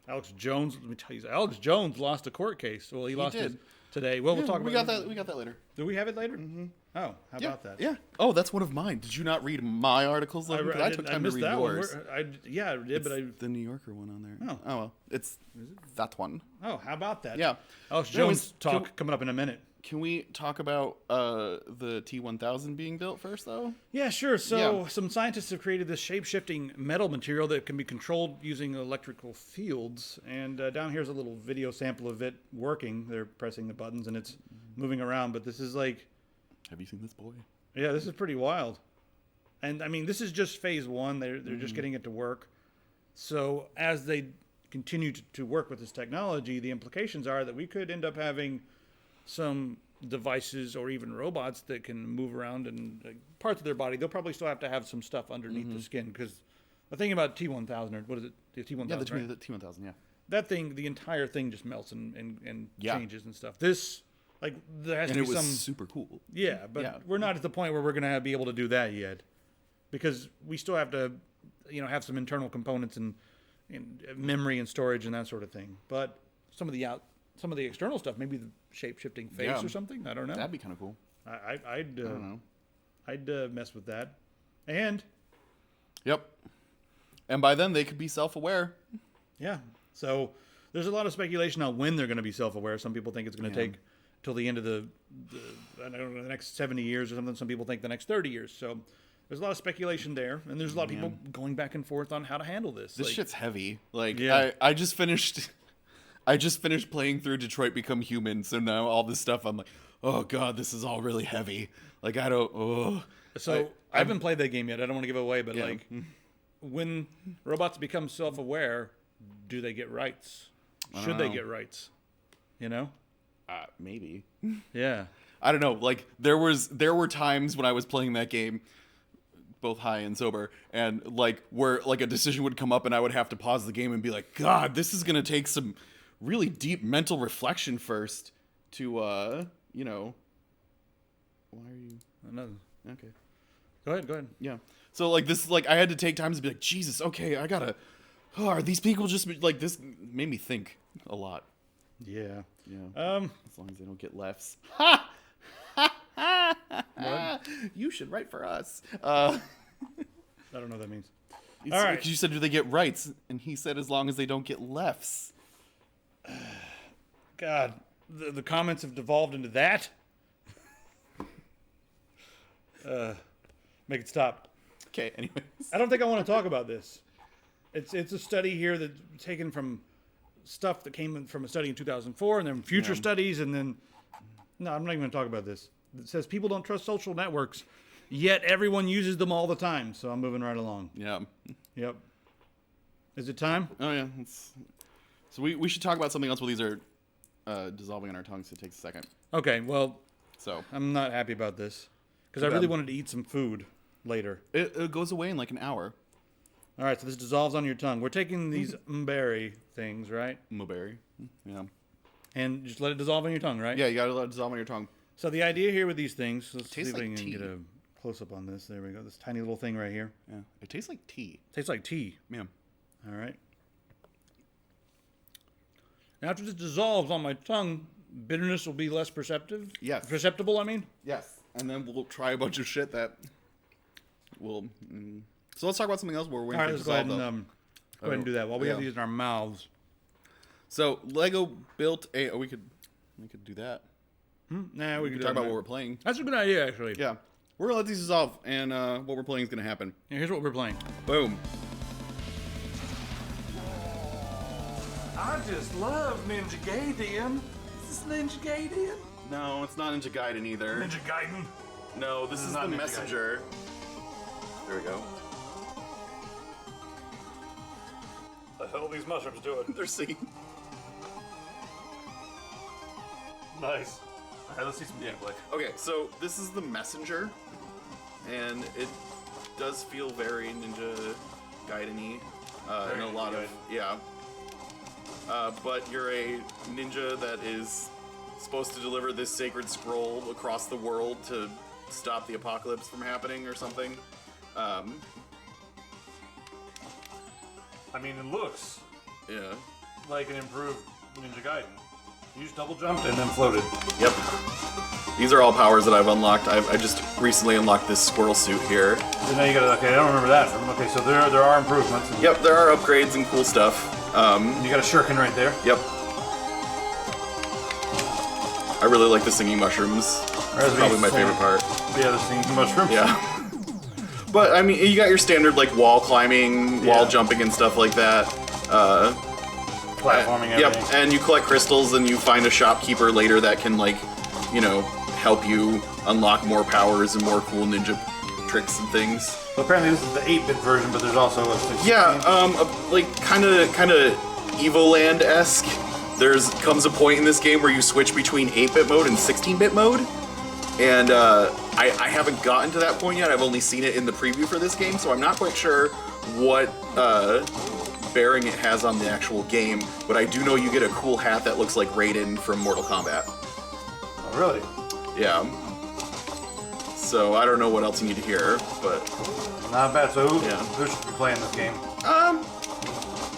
Alex Jones, let me tell you, Alex Jones lost a court case. Well, he lost did. it today. Well, we'll talk we about got that. We got that later. Do we have it later? Mm-hmm. Oh, how about that? Yeah. Oh, that's one of mine. Did you not read my articles? I took time to read that yours. one. Yeah, I did, but I. The New Yorker one on there. Oh. Well, it's that one. Oh, how about that? Yeah. Alex Anyways, Jones talk coming up in a minute. Can we talk about the T-1000 being built first, though? Yeah, sure. So some scientists have created this shape-shifting metal material that can be controlled using electrical fields. And down here's a little video sample of it working. They're pressing the buttons and it's moving around. But this is like... Have you seen this boy? Yeah, this is pretty wild. And, I mean, this is just phase one. They're just getting it to work. So as they continue to work with this technology, the implications are that we could end up having some devices or even robots that can move around and parts of their body. They'll probably still have to have some stuff underneath the skin because the thing about T-1000, or what is it? The T-1000, Yeah, the right? T-1000, yeah. That thing, the entire thing just melts and Yeah. changes and stuff. This, like, there has And to it be was some... super cool. Yeah, but we're not at the point where we're going to be able to do that yet because we still have to, have some internal components and memory and storage and that sort of thing. But some of the external stuff, maybe the shape-shifting face or something. I don't know. That'd be kind of cool. I don't know. I'd mess with that. And Yep. And by then they could be self-aware. yeah, so there's a lot of speculation on when they're going to be self-aware. Some people think it's going to take till the end of the I don't know, the next 70 years or something. Some people think the next 30 years. So there's a lot of speculation there, and there's a lot of people going back and forth on how to handle this. This shit's heavy. Like Yeah. I just finished playing through Detroit Become Human, so now all this stuff I'm like, oh god, this is all really heavy. Like I don't. Oh. So I haven't played that game yet. I don't want to give it away, but like, when robots become self-aware, do they get rights? Should they get rights? Maybe. Yeah. I don't know. Like there were times when I was playing that game, both high and sober, and like where like a decision would come up and I would have to pause the game and be like, God, this is gonna take some really deep mental reflection first to Why are you? No. Okay. Go ahead. Yeah. So like this, like I had to take time to be like, Jesus, okay, I gotta. Oh, are these people just like this? Made me think a lot. Yeah. Yeah. As long as they don't get lefts. You should write for us. I don't know what that means. All right. You said, do they get rights? And he said, as long as they don't get lefts. God, the comments have devolved into that. Make it stop. Okay, anyways. I don't think I want to talk about this. It's a study here that's taken from stuff that came from a study in 2004 and then future studies and then... No, I'm not even going to talk about this. It says people don't trust social networks, yet everyone uses them all the time. So I'm moving right along. Yeah. Yep. Is it time? Oh, yeah. So we should talk about something else while these are dissolving on our tongues. So it takes a second. Okay, well, So I'm not happy about this. Because I really wanted to eat some food later. It goes away in like an hour. All right, so this dissolves on your tongue. We're taking these berry things, right? Mulberry. Yeah. And just let it dissolve on your tongue, right? Yeah, you gotta let it dissolve on your tongue. So the idea here with these things, let's see Tastes if we like can tea. get a close-up on this. There we go. This tiny little thing right here. Yeah. It tastes like tea. Tastes like tea. Yeah. All right. After this dissolves on my tongue, bitterness will be less perceptive? Yes. Perceptible, I mean? Yes. And then we'll try a bunch of shit that will... So let's talk about something else where we're All right, waiting let's for go it ahead to and dissolve, go ahead and do that while we have yeah. these in our mouths. So Lego built a... we could do that. Nah, We could talk about what we're playing. That's a good idea, actually. Yeah. We're gonna let these dissolve, and what we're playing is gonna happen. Yeah, here's what we're playing. Boom. I just love Ninja Gaiden. Is this Ninja Gaiden? No, it's not Ninja Gaiden either. Ninja Gaiden? No, this is not the Ninja messenger. There we go. The hell are these mushrooms doing? They're singing. Nice. Alright, let's see some gameplay. Okay, so this is the messenger, and it does feel very Ninja Gaiden-y in a Ninja lot of but you're a ninja that is supposed to deliver this sacred scroll across the world to stop the apocalypse from happening or something. I mean, it looks Yeah. like an improved Ninja Gaiden. You just double jumped and then floated. Yep. These are all powers that I've unlocked. I just recently unlocked this squirrel suit here. So now you gotta, okay, I don't remember that from, okay, so there are improvements. And Yep, there are upgrades and cool stuff. you got a shuriken right there. Yep. I really like the singing mushrooms. There's Probably these my favorite part. Yeah, the singing mushrooms. Yeah. But, I mean, you got your standard, like, wall climbing, wall jumping and stuff like that. Platforming everything. Yep, and you collect crystals and you find a shopkeeper later that can, like, you know, help you unlock more powers and more cool ninja tricks and things. So apparently this is the 8-bit version, but there's also a 16. Yeah, like, kind of Evoland-esque. Comes a point in this game where you switch between 8-bit mode and 16-bit mode. And I haven't gotten to that point yet. I've only seen it in the preview for this game, so I'm not quite sure what bearing it has on the actual game. But I do know you get a cool hat that looks like Raiden from Mortal Kombat. Oh, really? Yeah. So I don't know what else you need to hear, but Not bad. So who Yeah. should be playing this game?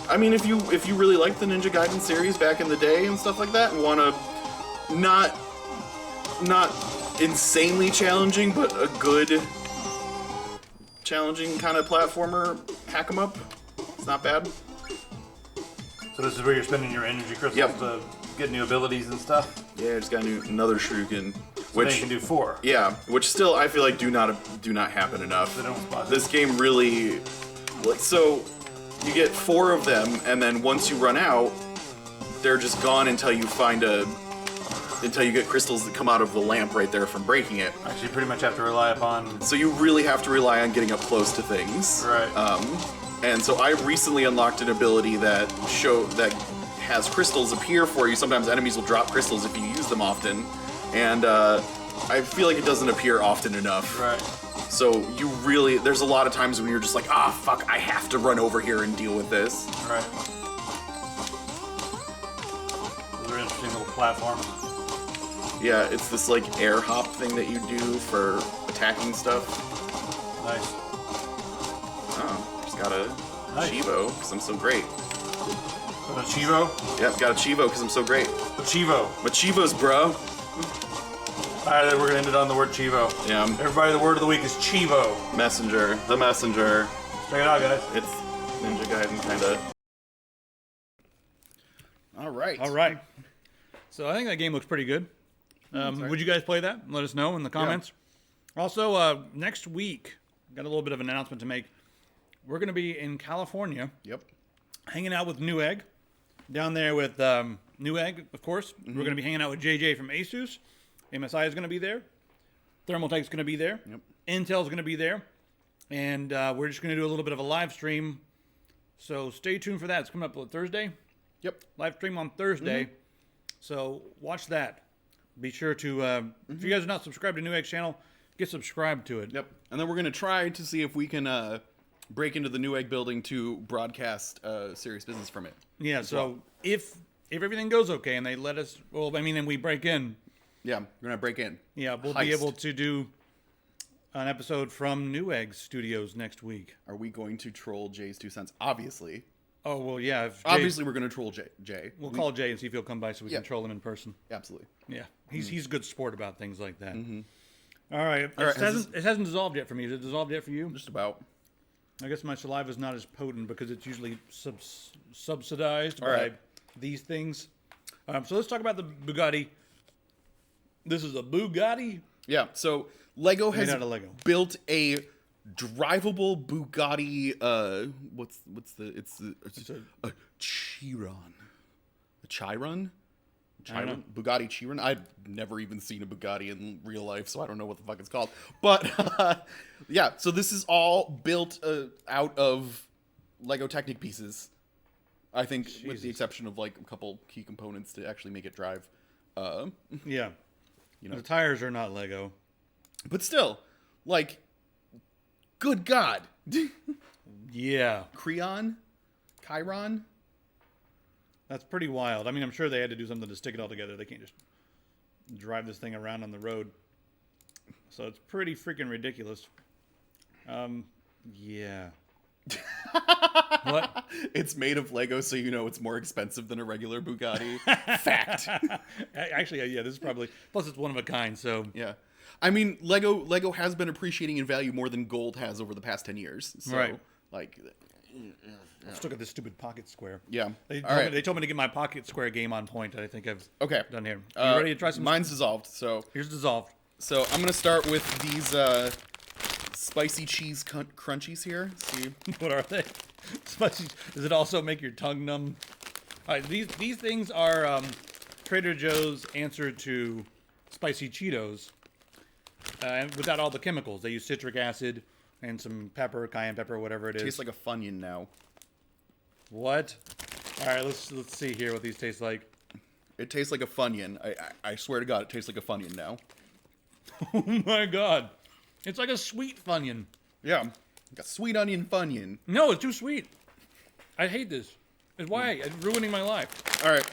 I mean, if you really like the Ninja Gaiden series back in the day and stuff like that, and want to not insanely challenging, but a good challenging kind of platformer, hack 'em up. It's not bad. So this is where you're spending your energy crystals Yep. to get new abilities and stuff? Yeah, I just got another shuriken, So which now you can do 4. yeah, which still I feel like do not happen enough. They don't spot it. This game really, like, so you get 4 of them, and then once you run out, they're just gone until you get crystals that come out of the lamp right there from breaking it. Actually, you pretty much have to rely upon... So you really have to rely on getting up close to things. Right. And so I recently unlocked an ability that has crystals appear for you. Sometimes enemies will drop crystals if you use them often, and I feel like it doesn't appear often enough. Right. So there's a lot of times when you're just like, fuck, I have to run over here and deal with this. Right. Those are interesting little platforms. Yeah, it's this like air hop thing that you do for attacking stuff. Nice. Oh, just got a Nice. Chivo because I'm so great. A Chivo? Yep, got a Chivo because I'm so great. A Chivo. But Chivos, bro. Alright, then we're gonna end it on the word Chivo. Yeah. Everybody, the word of the week is Chivo. Messenger, the messenger. Check it out, guys. It's Ninja Gaiden, kinda. All right. So I think that game looks pretty good. Would you guys play that? Let us know in the comments. Also, next week, got a little bit of an announcement to make. We're going to be in California. Yep. Hanging out with Newegg. Down there with Newegg, of course. We're going to be hanging out with JJ from Asus. MSI is going to be there. Thermaltake's going to be there. Yep. Intel's going to be there. And we're just going to do a little bit of a live stream. So stay tuned for that. It's coming up on Thursday. Yep. Live stream on Thursday. So watch that. Be sure to, if you guys are not subscribed to Newegg's channel, get subscribed to it. Yep. And then we're gonna try to see if we can break into the Newegg building to broadcast serious business from it. Yeah. So if everything goes okay and they let us, and we break in. Yeah, we're gonna break in. Yeah, we'll be able to do an episode from Newegg Studios next week. Are we going to troll Jay's 2 cents? Obviously. Oh, well, yeah. Obviously, we're going to troll Jay. We'll call Jay and see if he'll come by so we can troll him in person. Absolutely. Yeah. He's a good sport about things like that. Mm-hmm. All right. It hasn't dissolved yet for me. Is it dissolved yet for you? Just about. I guess my saliva is not as potent because it's usually subsidized by these things. So let's talk about the Bugatti. This is a Bugatti? Yeah, so Lego has Lego. built a drivable Bugatti. It's a Chiron. A Chiron? Chiron? Bugatti Chiron? I've never even seen a Bugatti in real life, so I don't know what the fuck it's called. But yeah, so this is all built out of Lego Technic pieces. I think, with the exception of like a couple key components to actually make it drive. Yeah. The tires are not Lego. But still, like, good God. Yeah. Chiron? That's pretty wild. I mean, I'm sure they had to do something to stick it all together. They can't just drive this thing around on the road. So it's pretty freaking ridiculous. Yeah. What? It's made of Lego, so you know it's more expensive than a regular Bugatti. Fact. Actually, yeah, this is probably... Plus, it's one of a kind, so... Yeah. I mean, Lego has been appreciating in value more than gold has over the past 10 years. So, right. Like... Let's look at this stupid pocket square. Yeah. They told me to get my pocket square game on point. I think I've done here. You ready to try some? Mine's dissolved, so... Here's dissolved. So I'm going to start with these spicy cheese crunchies here. See? What are they? Spicy. Does it also make your tongue numb? All right, these things are Trader Joe's answer to spicy Cheetos, without all the chemicals. They use citric acid and some pepper, cayenne pepper, whatever it is. Tastes like a Funyun now. What? All right, let's see here what these taste like. It tastes like a Funyun. I swear to God, it tastes like a Funyun now. Oh my God, it's like a sweet Funyun. Yeah, like a sweet onion Funyun. No, it's too sweet. I hate this. It's why it's ruining my life. All right.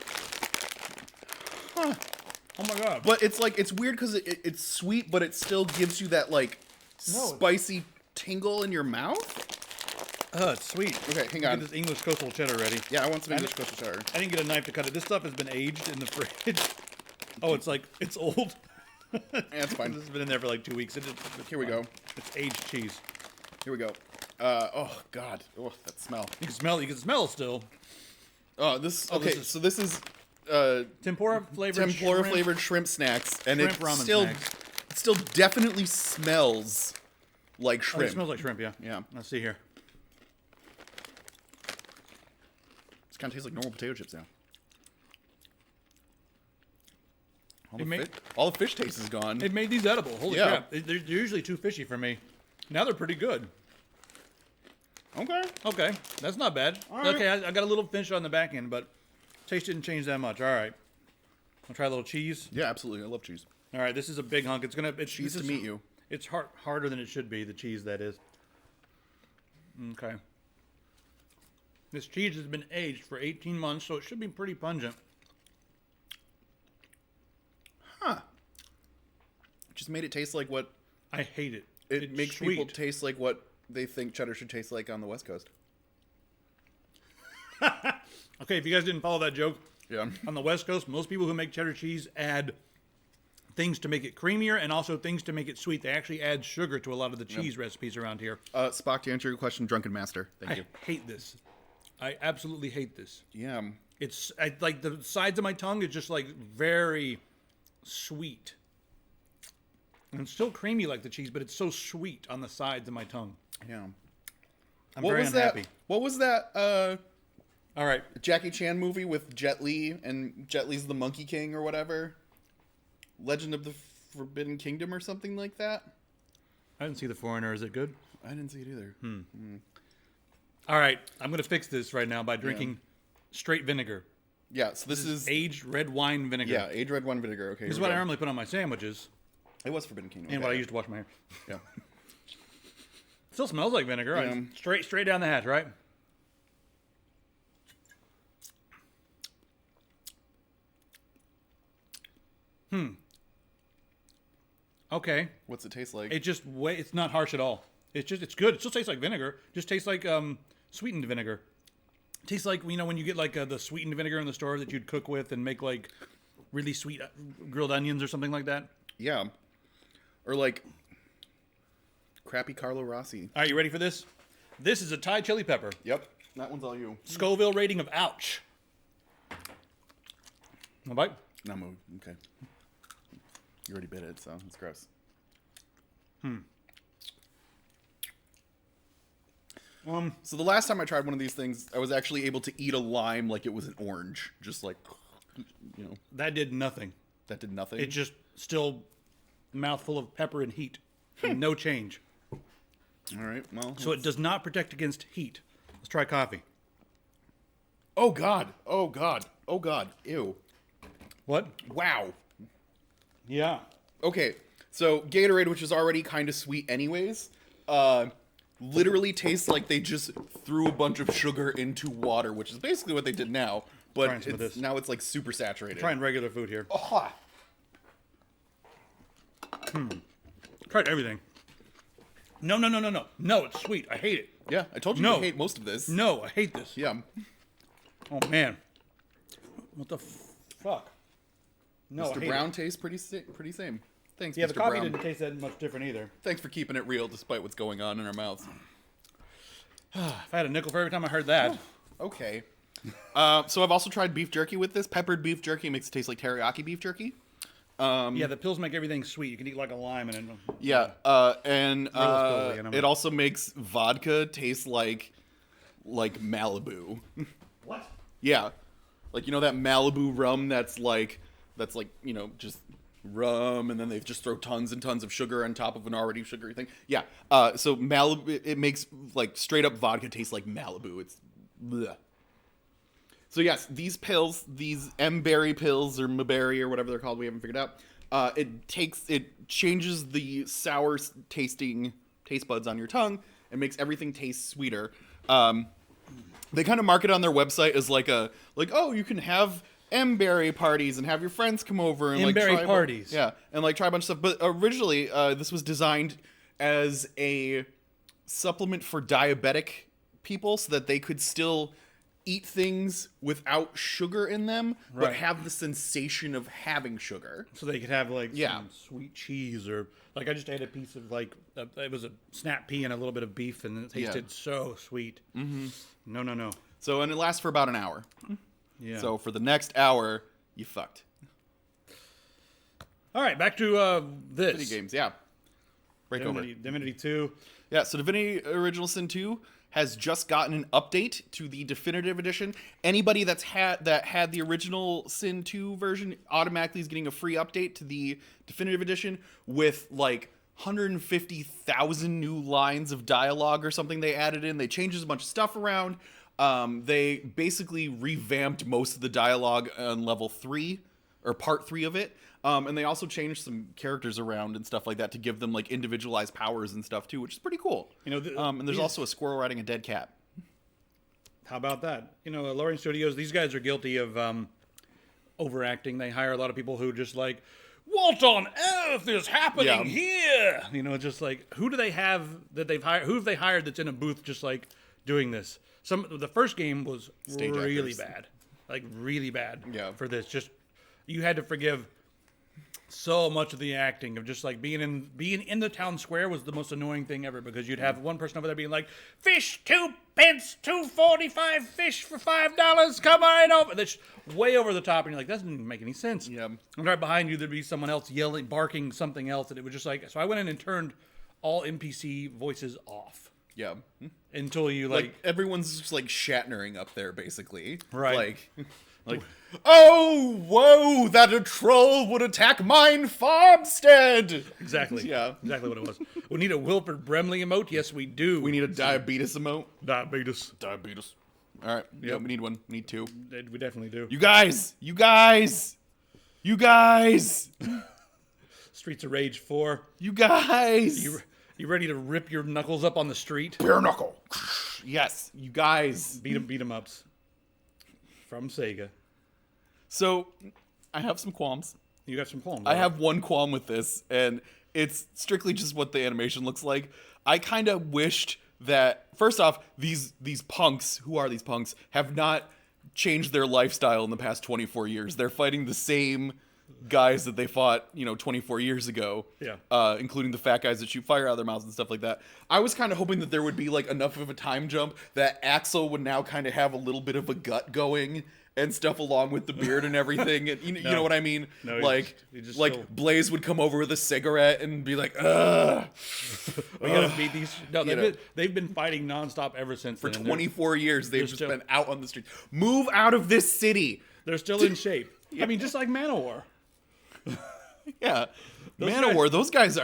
Huh. Oh my God. But it's like, it's weird because it's sweet, but it still gives you that like spicy tingle in your mouth. It's sweet. Okay, hang on. Get this English coastal cheddar ready. Yeah, I want some English coastal cheddar. I didn't get a knife to cut it. This stuff has been aged in the fridge. Oh, it's old. Yeah, it's fine. This has been in there for like 2 weeks. Here we go. It's aged cheese. Here we go. Oh God. Oh, that smell. You can smell it still. Oh, this. Okay, so this is tempura flavored shrimp snacks, and shrimp ramen snacks. It still definitely smells like shrimp. Oh, it smells like shrimp. Yeah. Yeah. Let's see here. This kind of tastes like normal potato chips now. All the fish taste is gone. It made these edible. Holy crap. They're usually too fishy for me. Now they're pretty good. Okay. That's not bad. Right. Okay, I got a little fish on the back end, but taste didn't change that much. All right. I'll try a little cheese. Yeah, absolutely. I love cheese. All right, this is a big hunk. It's cheese to meet you. It's harder than it should be, the cheese that is. Okay. This cheese has been aged for 18 months, so it should be pretty pungent. Huh. Just made it taste like what... I hate it. It makes sweet. people taste like what they think cheddar should taste like on the West Coast. Okay, if you guys didn't follow that joke, Yeah. on the West Coast, most people who make cheddar cheese add things to make it creamier and also things to make it sweet. They actually add sugar to a lot of the cheese recipes around here. Spock, to answer your question, Drunken Master. Thank you. I hate this. I absolutely hate this. Yeah. It's like the sides of my tongue is just like very sweet. And it's still creamy like the cheese, but it's so sweet on the sides of my tongue. Yeah. I'm very unhappy. What was that All right. Jackie Chan movie with Jet Li, and Jet Li's the Monkey King or whatever? Legend of the Forbidden Kingdom or something like that? I didn't see The Foreigner. Is it good? I didn't see it either. All right. I'm going to fix this right now by drinking straight vinegar. Yeah, so this is aged red wine vinegar. Yeah, aged red wine vinegar. Okay. This is what I normally put on my sandwiches. It was Forbidden Kingdom. And what I used to wash my hair. Yeah. Still smells like vinegar. Right? Straight down the hatch, right? Okay. What's it taste like? It's not harsh at all. It's good. It still tastes like vinegar. Just tastes like sweetened vinegar. It tastes like, when you get like the sweetened vinegar in the store that you'd cook with and make like really sweet grilled onions or something like that. Yeah. Or like crappy Carlo Rossi. All right, you ready for this? This is a Thai chili pepper. Yep. That one's all you. Scoville rating of ouch. No bite? No, okay. You already bit it, so it's gross. So the last time I tried one of these things, I was actually able to eat a lime like it was an orange. Just like, That did nothing. that did nothing. It just still mouthful of pepper and heat. And no change. All right, well. So it does not protect against heat. Let's try coffee. Oh, God. Oh, God. Oh, God. Ew. What? Wow. Yeah. Okay, so Gatorade, which is already kind of sweet anyways, literally tastes like they just threw a bunch of sugar into water, which is basically what they did now. Trying But some of this. now it's like super saturated. Trying regular food here. Oh, Tried everything. No. No, it's sweet. I hate it. yeah, I told you No. to hate most of this. No, I hate this. Yeah. Oh, man. What the fuck? No, I Mr. hate Brown it. tastes pretty same. Thanks, Yeah, Mr. the coffee Brown. didn't taste that much different either. Thanks for keeping it real despite what's going on in our mouths. If I had a nickel for every time I heard that. Okay. So I've also tried beef jerky with this. Peppered beef jerky makes it taste like teriyaki beef jerky. Yeah, the pills make everything sweet. You can eat like a lime and then. Yeah, and pills, you know. it also makes vodka taste like Malibu. What? Yeah, like that Malibu rum that's like just rum, and then they just throw tons and tons of sugar on top of an already sugary thing. Yeah, so Malibu, it makes like straight up vodka taste like Malibu. It's bleh. So yes, these pills, these M-berry pills or Maberry or whatever they're called, we haven't figured out. It changes the sour tasting taste buds on your tongue and makes everything taste sweeter. They kind of market on their website as oh, you can have M-berry parties and have your friends come over and M-berry try parties. Yeah, and try a bunch of stuff. But originally, this was designed as a supplement for diabetic people so that they could still eat things without sugar in them, but Right. have the sensation of having sugar. So they could have Yeah. some sweet cheese or I just ate a piece of it was a snap pea and a little bit of beef and it tasted so sweet. Mm-hmm. No. So, and it lasts for about an hour. Yeah. So for the next hour, you fucked. All right, back to this. Video games, yeah. Break over. Divinity 2. Yeah, so Divinity Original Sin 2 has just gotten an update to the definitive edition. Anybody that had the original Sin 2 version automatically is getting a free update to the definitive edition with 150,000 new lines of dialogue or something they added in. They changed a bunch of stuff around. They basically revamped most of the dialogue on level 3 or part 3 of it. And they also changed some characters around and stuff like that to give them individualized powers and stuff too, which is pretty cool. And there's also a squirrel riding a dead cat. How about that? Lorraine Studios, these guys are guilty of overacting. They hire a lot of people who just what on earth is happening here? Just who do they have that they've hired? Who have they hired that's in a booth just doing this? The first game was Stage really actors. bad, really bad. Yeah. For this, just you had to forgive so much of the acting of just being in the town square was the most annoying thing ever because you'd have one person over there being fish 2 pence, 2.45 fish for $5, come on over. That's way over the top, and you're that doesn't even make any sense. Yeah. And right behind you there'd be someone else yelling, barking something else, and it was just so I went in and turned all NPC voices off. Yeah. Until you everyone's just Shatnering up there basically. Right. Oh, whoa, that a troll would attack mine farmstead. Exactly. Yeah. Exactly what it was. We need a Wilford Brimley emote. Yes, we do. We need a diabetes emote. diabetes. Diabetes. All right. Yeah, Yep. we need one. We need 2. We definitely do. You guys. Streets of Rage 4. You guys. You ready to rip your knuckles up on the street? Bare knuckle. Yes, you guys. Beat 'em ups. From Sega. So, I have some qualms. You got some qualms. I have one qualm with this, and it's strictly just what the animation looks like. I kind of wished that, first off, these punks, who are these punks, have not changed their lifestyle in the past 24 years. They're fighting the same guys that they fought, 24 years ago. Yeah. Including the fat guys that shoot fire out of their mouths and stuff like that. I was kind of hoping that there would be like enough of a time jump that Axel would now kind of have a little bit of a gut going and stuff along with the beard and everything. And you know what I mean? No, he just like still... Blaze would come over with a cigarette and be like, ugh. We gotta beat these. No, they've been fighting nonstop ever since. For then, 24 years, they've just still... been out on the streets. Move out of this city. They're still in shape. I mean, just like Manowar. Yeah. Manowar, those guys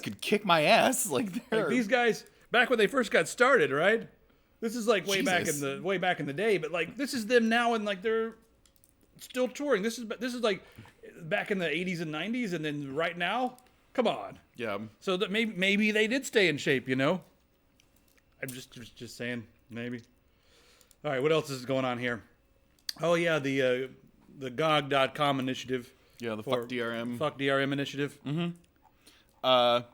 could kick my ass. Like these guys, back when they first got started, right? This is like way back in the day, but like this is them now, and like they're still touring. This is like back in the 80s and 90s, and then right now, come on. Yeah. So that maybe they did stay in shape, I'm just saying, maybe. All right, what else is going on here? Oh yeah, the GOG.com initiative. Yeah, the Fuck DRM. Fuck DRM initiative. Mm-hmm.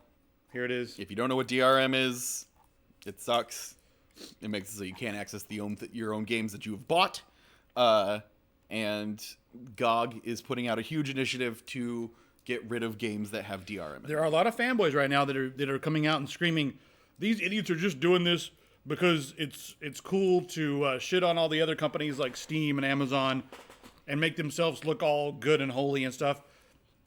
Here it is. If you don't know what DRM is, it sucks. It makes it so you can't access your own games that you have bought. And GOG is putting out a huge initiative to get rid of games that have DRM. There are a lot of fanboys right now that are coming out and screaming, these idiots are just doing this because it's cool to shit on all the other companies like Steam and Amazon and make themselves look all good and holy and stuff.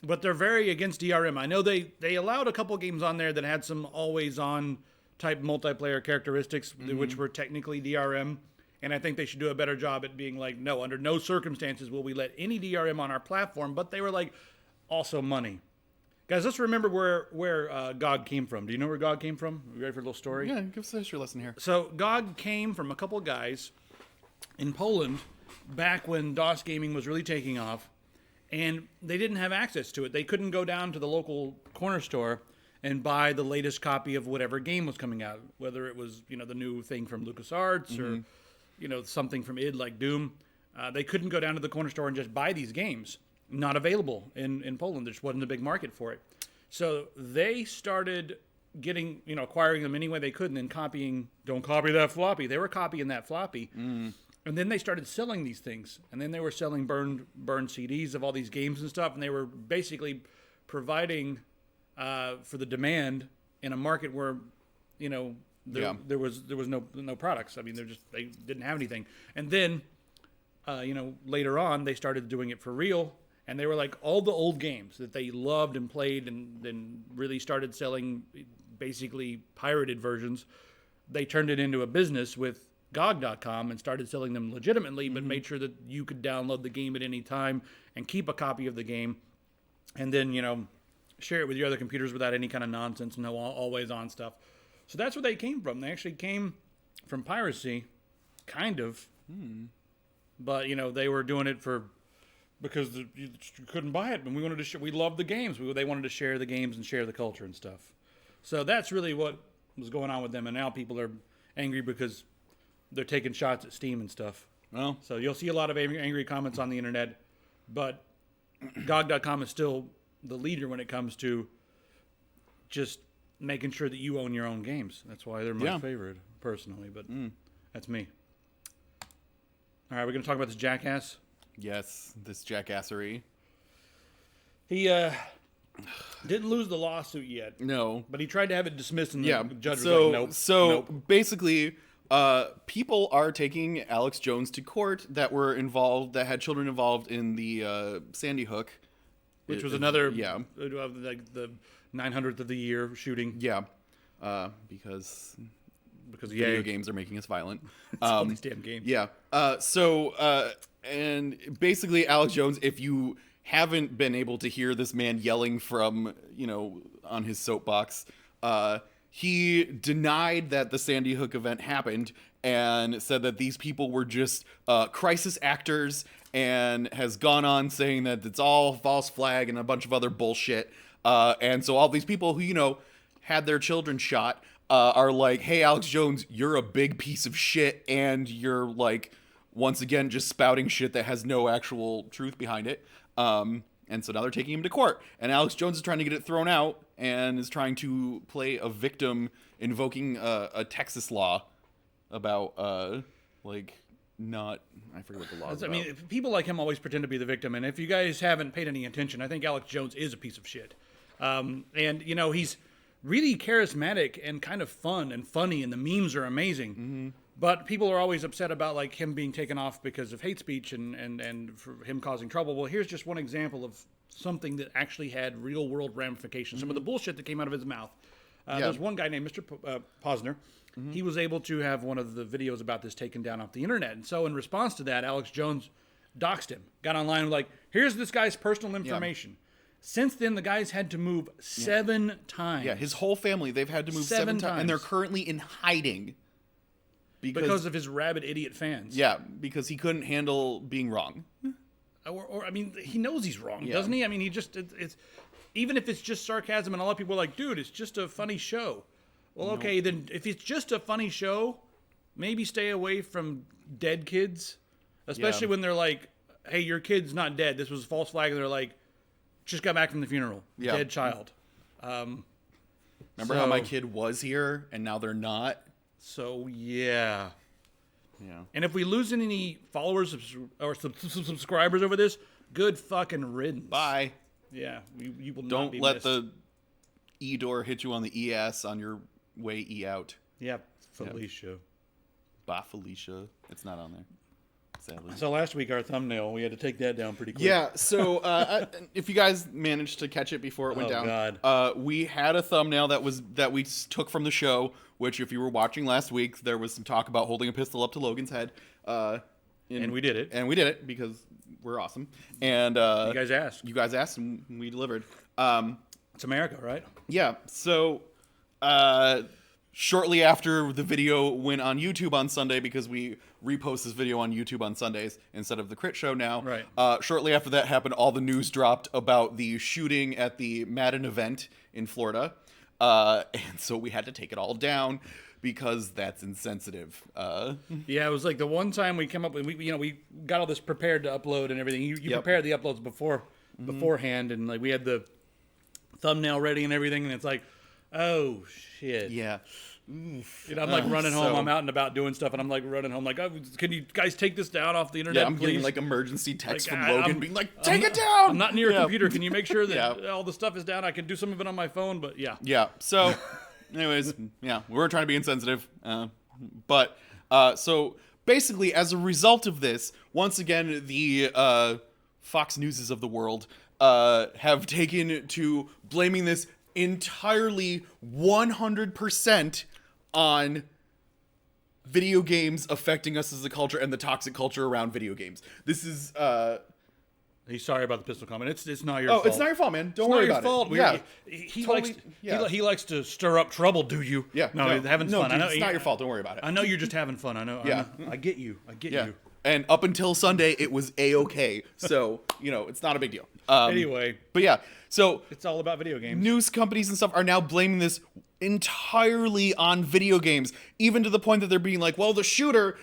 But they're very against DRM. I know they allowed a couple games on there that had some always-on type multiplayer characteristics, which were technically DRM. And I think they should do a better job at being like, no, under no circumstances will we let any DRM on our platform. But they were like, also money. Guys, let's remember where GOG came from. Do you know where GOG came from? You ready for a little story? Yeah, give us a history lesson here. So GOG came from a couple guys in Poland back when DOS gaming was really taking off, and they didn't have access to it. They couldn't go down to the local corner store and buy the latest copy of whatever game was coming out, whether it was, the new thing from LucasArts or, something from id like Doom. They couldn't go down to the corner store and just buy these games. Not available in Poland. There just wasn't a big market for it. So they started getting, acquiring them any way they could and then copying, don't copy that floppy. They were copying that floppy. And then they started selling these things. And then they were selling burned CDs of all these games and stuff. And they were basically providing for the demand in a market where, there was no products. I mean, they didn't have anything. And then, later on, they started doing it for real. And they were like all the old games that they loved and played and then really started selling basically pirated versions. They turned it into a business with GOG.com and started selling them legitimately, but made sure that you could download the game at any time and keep a copy of the game and then, share it with your other computers without any kind of nonsense, no always on stuff. So that's where they came from. They actually came from piracy, kind of. But, they were doing it because you couldn't buy it, and we wanted to. We loved the games. They wanted to share the games and share the culture and stuff. So that's really what was going on with them. And now people are angry because they're taking shots at Steam and stuff. Well, so you'll see a lot of angry comments on the internet, but GOG.com is still the leader when it comes to just making sure that you own your own games. That's why they're my favorite, personally. But that's me. All right, we're going to talk about this jackass. Yes, this jackassery. He didn't lose the lawsuit yet. No. But he tried to have it dismissed, and the judge was like, nope. So basically, people are taking Alex Jones to court that had children involved in the Sandy Hook. Which was another, like the 900th of the year shooting. Yeah. Because video games are making us violent. All these damn games. Yeah. And basically, Alex Jones, if you haven't been able to hear this man yelling from, on his soapbox, he denied that the Sandy Hook event happened and said that these people were just crisis actors and has gone on saying that it's all false flag and a bunch of other bullshit. And so all these people who, you know, had their children shot are like, hey, Alex Jones, you're a big piece of shit, and you're, like, once again just spouting shit that has no actual truth behind it. And so now they're taking him to court. And Alex Jones is trying to get it thrown out and is trying to play a victim invoking a Texas law about, like, not... I forget what the law is about. I mean, people like him always pretend to be the victim. And if you guys haven't paid any attention, I think Alex Jones is a piece of shit. And, you know, he's really charismatic and kind of fun and funny, and the memes are amazing. Mm-hmm. But people are always upset about, like, him being taken off because of hate speech and for him causing trouble. Well, here's just one example of something that actually had real-world ramifications. Some of the bullshit that came out of his mouth. There's one guy named Mr. Posner. Mm-hmm. He was able to have one of the videos about this taken down off the internet. And so in response to that, Alex Jones doxed him. Got online and was like, here's this guy's personal information. Yeah. Since then, the guy's had to move 7 times. Yeah, his whole family, they've had to move 7 times. And they're currently in hiding. Because of his rabid idiot fans. Yeah, because he couldn't handle being wrong. Or I mean, he knows he's wrong, doesn't he? I mean, he just, it's even if it's just sarcasm and a lot of people are like, dude, it's just a funny show. Well, okay, then if it's just a funny show, maybe stay away from dead kids. Especially when they're like, hey, your kid's not dead. This was a false flag. And they're like, just got back from the funeral. Yeah. Dead child. Remember how my kid was here and now they're not? So, yeah. And if we lose any followers or subscribers over this, good fucking riddance. Bye. Yeah, you will Don't not be let missed. the E-door hit you on the ES on your way E-out. Yeah, Felicia. Bye, Felicia. It's not on there, sadly. So last week, our thumbnail, we had to take that down pretty quick. Yeah, so if you guys managed to catch it before it went down, we had a thumbnail that we took from the show, which if you were watching last week, there was some talk about holding a pistol up to Logan's head. And we did it. And we did it because we're awesome. And you guys asked. You guys asked, and we delivered. It's America, right? Yeah, so shortly after the video went on YouTube on Sunday, because we repost this video on YouTube on Sundays instead of the Crit Show now. Right. Shortly after that happened, all the news dropped about the shooting at the Madden event in Florida. And so we had to take it all down because that's insensitive. Yeah, it was like the one time we came up with, we got all this prepared to upload and everything. You prepared the uploads beforehand, and like we had the thumbnail ready and everything, and it's like, oh shit. Yeah. I'm like running home. I'm out and about doing stuff, and I'm like running home. Like, oh, can you guys take this down off the internet? Yeah, I'm please? getting like emergency text from Logan being like, take it down. I'm not near a computer. Can you make sure that all the stuff is down? I can do some of it on my phone, but yeah. Yeah. So, anyways, we were trying to be insensitive, but so basically, as a result of this, once again, the Fox Newses of the world have taken to blaming this entirely 100% on video games affecting us as a culture and the toxic culture around video games. This is He's sorry about the pistol comment. It's not your fault. Oh, it's not your fault, man. Don't worry about it. Yeah. He likes to stir up trouble, do you? Yeah. No, he's having fun. Dude, I know, it's not your fault. Don't worry about it. I know you're just having fun. I know. Yeah. I get you. I get you. And up until Sunday, it was A-okay. So, it's not a big deal. Anyway. But yeah, so... It's all about video games. News companies and stuff are now blaming this entirely on video games, even to the point that they're being like, well, the shooter,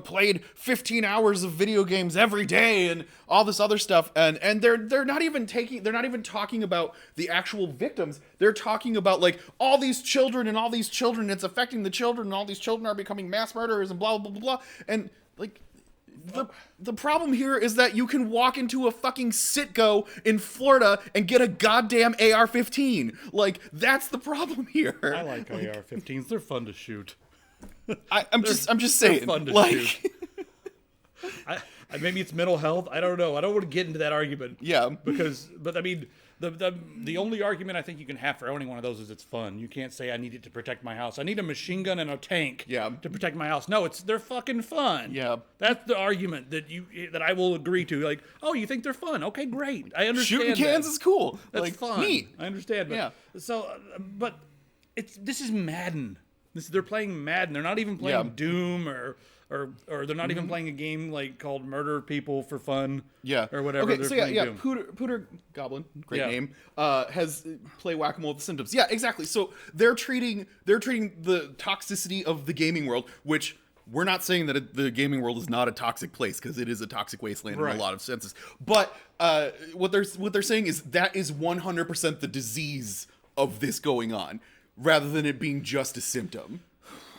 played 15 hours of video games every day and all this other stuff. And they're not even talking about the actual victims. They're talking about like all these children, it's affecting the children, and all these children are becoming mass murderers and blah, blah, blah, blah. And like, the problem here is that you can walk into a fucking Citgo in Florida and get a goddamn AR-15. Like, that's the problem here. I like AR-15s. They're fun to shoot. I'm just saying. They're fun to shoot. Maybe it's mental health. I don't know. I don't want to get into that argument. Yeah. But I mean, the only argument I think you can have for owning one of those is it's fun. You can't say I need it to protect my house. I need a machine gun and a tank to protect my house. No, they're fucking fun. Yeah. That's the argument that I will agree to. Like, oh, you think they're fun? Okay, great. I understand. Shooting cans is cool. That's like, fun. Neat. I understand. But, yeah. So, but this is Madden. They're playing Madden. They're not even playing Doom or they're not even playing a game like called Murder People for fun. Yeah. Or whatever. Okay, so Pooter Goblin, great name, has play Whack-A-Mole with the Symptoms. Yeah, exactly. So they're treating the toxicity of the gaming world, which we're not saying that the gaming world is not a toxic place, because it is a toxic wasteland in a lot of senses. But what they're saying is that is 100% the disease of this going on, rather than it being just a symptom.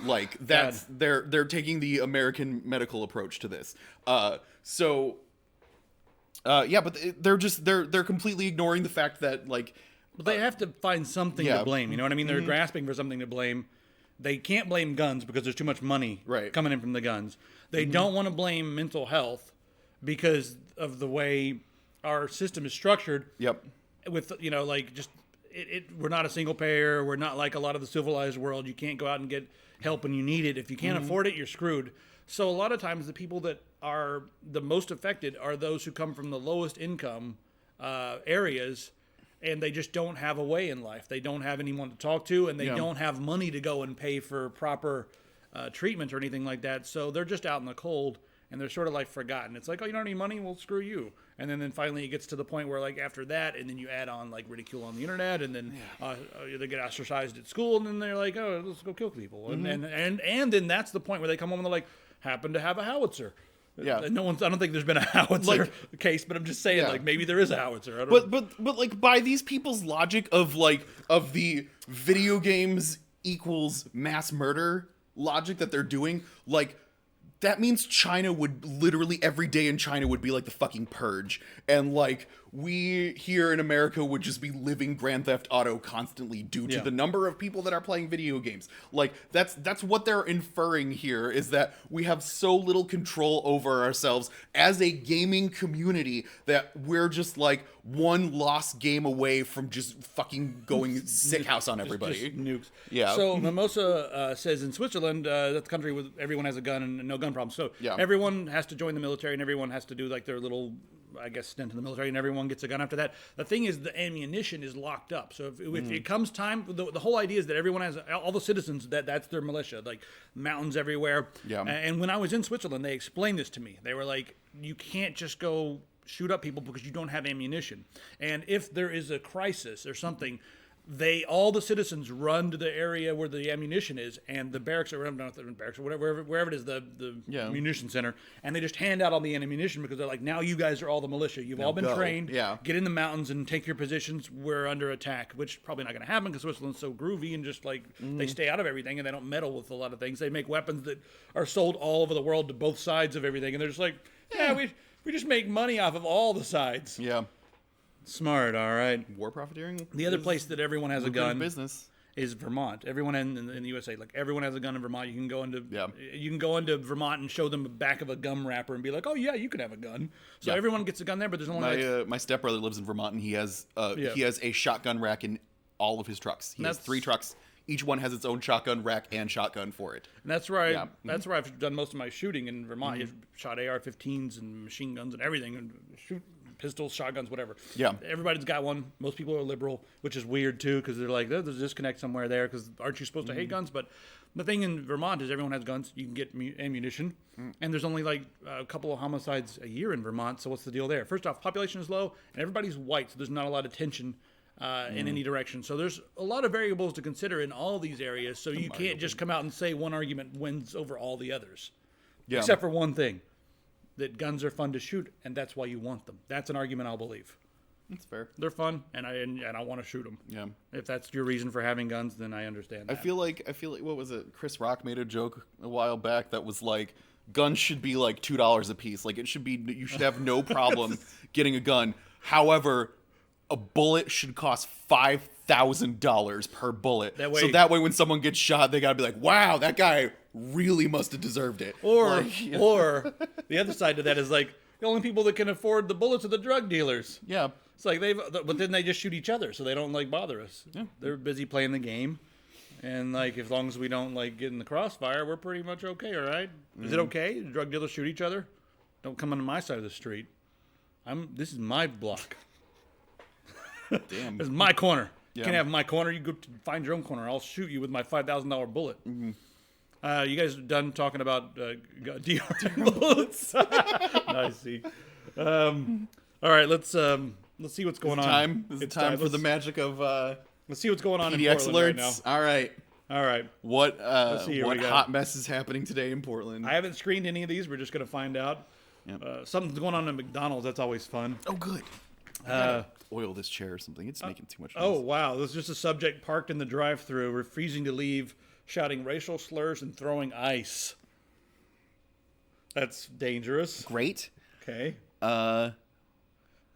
Like that's they're taking the American medical approach to this. But they're completely ignoring the fact that like they have to find something to blame. You know what I mean? They're grasping for something to blame. They can't blame guns because there's too much money coming in from the guns. They don't want to blame mental health because of the way our system is structured. Yep. With we're not a single payer. We're not like a lot of the civilized world. You can't go out and get help when you need it. If you can't afford it, you're screwed. So a lot of times the people that are the most affected are those who come from the lowest income areas, and they just don't have a way in life. They don't have anyone to talk to, and they don't have money to go and pay for proper treatment or anything like that. So they're just out in the cold, and they're sort of like forgotten. It's like, oh, you don't have any money? Well, screw you. And then finally it gets to the point where like after that, and then you add on like ridicule on the internet, and then they get ostracized at school, and then they're like, oh, let's go kill people. And then that's the point where they come home and they're like, happen to have a howitzer. Yeah. I don't think there's been a howitzer case, but I'm just saying like maybe there is a howitzer. I don't know. But like by these people's logic of the video games equals mass murder logic that they're doing, like that means China would literally every day in China would be like the fucking purge. And like we here in America would just be living Grand Theft Auto constantly due to the number of people that are playing video games. Like that's what they're inferring here, is that we have so little control over ourselves as a gaming community that we're just like one lost game away from just fucking going sick house on everybody. Just nukes. Yeah. So Mimosa says in Switzerland, that's the country where everyone has a gun and no gun problems. So everyone has to join the military, and everyone has to do like their little, I guess, stint in the military, and everyone gets a gun after that. The thing is, the ammunition is locked up. So if it comes time, the whole idea is that everyone has, all the citizens, that's their militia, like mountains everywhere. Yeah. And when I was in Switzerland, they explained this to me. They were like, you can't just go shoot up people because you don't have ammunition. And if there is a crisis or something, all the citizens run to the area where the ammunition is, and the barracks, or not the barracks, or wherever it is, the munition center, and they just hand out all the ammunition because they're like, now you guys are all the militia. You've all been trained. Yeah. Get in the mountains and take your positions. We're under attack, which probably not going to happen because Switzerland's so groovy and just like they stay out of everything and they don't meddle with a lot of things. They make weapons that are sold all over the world to both sides of everything, and they're just like, we just make money off of all the sides. Yeah. Smart, all right. War profiteering. The other place that everyone has a gun business is Vermont. Everyone in the USA, like everyone has a gun in Vermont. You can go into Vermont and show them the back of a gum wrapper and be like, oh yeah, you can have a gun. So everyone gets a gun there, but there's only my stepbrother lives in Vermont, and he has a shotgun rack in all of his trucks. He has 3 trucks. Each one has its own shotgun rack and shotgun for it. And that's where that's where I've done most of my shooting in Vermont. I've shot AR-15s and machine guns and everything, and shoot pistols, shotguns, whatever. Yeah. Everybody's got one. Most people are liberal, which is weird too, because they're like, there's a disconnect somewhere there, because aren't you supposed to hate guns? But the thing in Vermont is everyone has guns. You can get ammunition, and there's only like a couple of homicides a year in Vermont. So what's the deal there? First off, population is low, and everybody's white, so there's not a lot of tension in any direction. So there's a lot of variables to consider in all these areas. So you can't just come out and say one argument wins over all the others. Yeah. Except for one thing, that guns are fun to shoot, and that's why you want them. That's an argument I'll believe. That's fair. They're fun, and I want to shoot them. Yeah. If that's your reason for having guns, then I understand that. I feel like what was it? Chris Rock made a joke a while back that was like, guns should be like $2 a piece. Like you should have no problem getting a gun. However, a bullet should cost $5,000 per bullet. That way when someone gets shot, they gotta be like, wow, that guy really must have deserved it. Or the other side to that is like, the only people that can afford the bullets are the drug dealers. Yeah. It's like but then they just shoot each other, so they don't like bother us. Yeah. They're busy playing the game. And like, as long as we don't like get in the crossfire, we're pretty much okay, all right? Is it okay? Do drug dealers shoot each other? Don't come onto my side of the street. This is my block. Damn. This is my corner. You can't have my corner. You go find your own corner. I'll shoot you with my $5,000 bullet. You guys done talking about DRM bullets? Nice. See. All right, let's see what's going on. It's time for the magic of let's see what's going on in PDX Portland right now. alerts. All right. What hot mess is happening today in Portland? I haven't screened any of these. We're just gonna find out. Yep. Something's going on at McDonald's. That's always fun. Oh, good. Oil this chair or something. It's making too much noise. Oh, wow. There's just a subject parked in the drive-thru, refusing to leave, shouting racial slurs and throwing ice. That's dangerous. Great. Okay.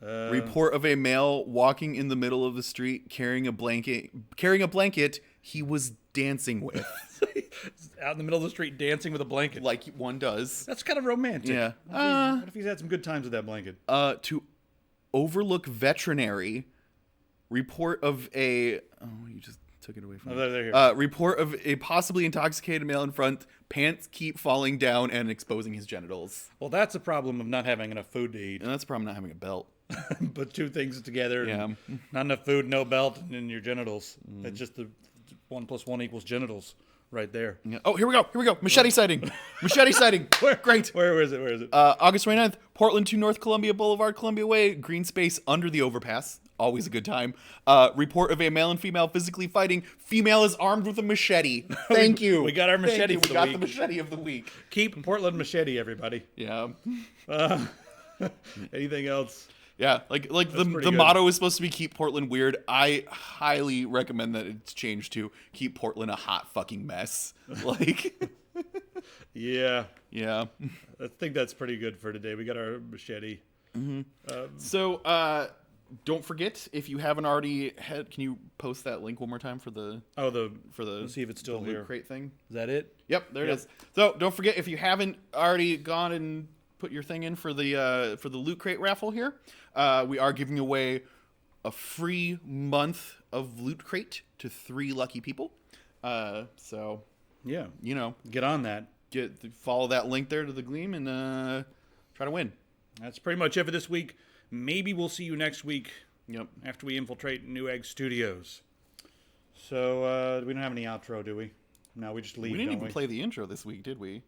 Report of a male walking in the middle of the street carrying a blanket he was dancing with. Out in the middle of the street dancing with a blanket. Like one does. That's kind of romantic. Yeah. What if he's had some good times with that blanket? To overlook veterinary, report of a... Oh, you just took it away from me. They're here. Report of a possibly intoxicated male in front. Pants keep falling down and exposing his genitals. Well, that's a problem of not having enough food to eat. And that's a problem not having a belt. Put two things together. Yeah. Not enough food, no belt, and then your genitals. That's just the 1 + 1 = genitals right there. Yeah. Oh, here we go. Machete sighting. Machete sighting. Great. Where is it? August 29th, Portland to North Columbia Boulevard, Columbia Way, green space under the overpass. Always a good time. Report of a male and female physically fighting. Female is armed with a machete. Thank you. We got our machete for the week. We got the machete of the week. Keep Portland machete, everybody. Yeah. Anything else? Yeah, like the motto is supposed to be keep Portland weird. I highly recommend that it's changed to keep Portland a hot fucking mess. Like, yeah. I think that's pretty good for today. We got our machete. So, don't forget, if you haven't already can you post that link one more time for the let's see if it's still the here. Loot Crate thing? Is that it? Yep, there it is. So don't forget, if you haven't already gone and put your thing in for the Loot Crate raffle here, we are giving away a free month of Loot Crate to 3 lucky people. So yeah, get on that. Follow that link there to the Gleam and try to win. That's pretty much it for this week. Maybe we'll see you next week. Yep. After we infiltrate New Egg Studios. So we don't have any outro, do we? No, we just leave. We didn't even play the intro this week, did we?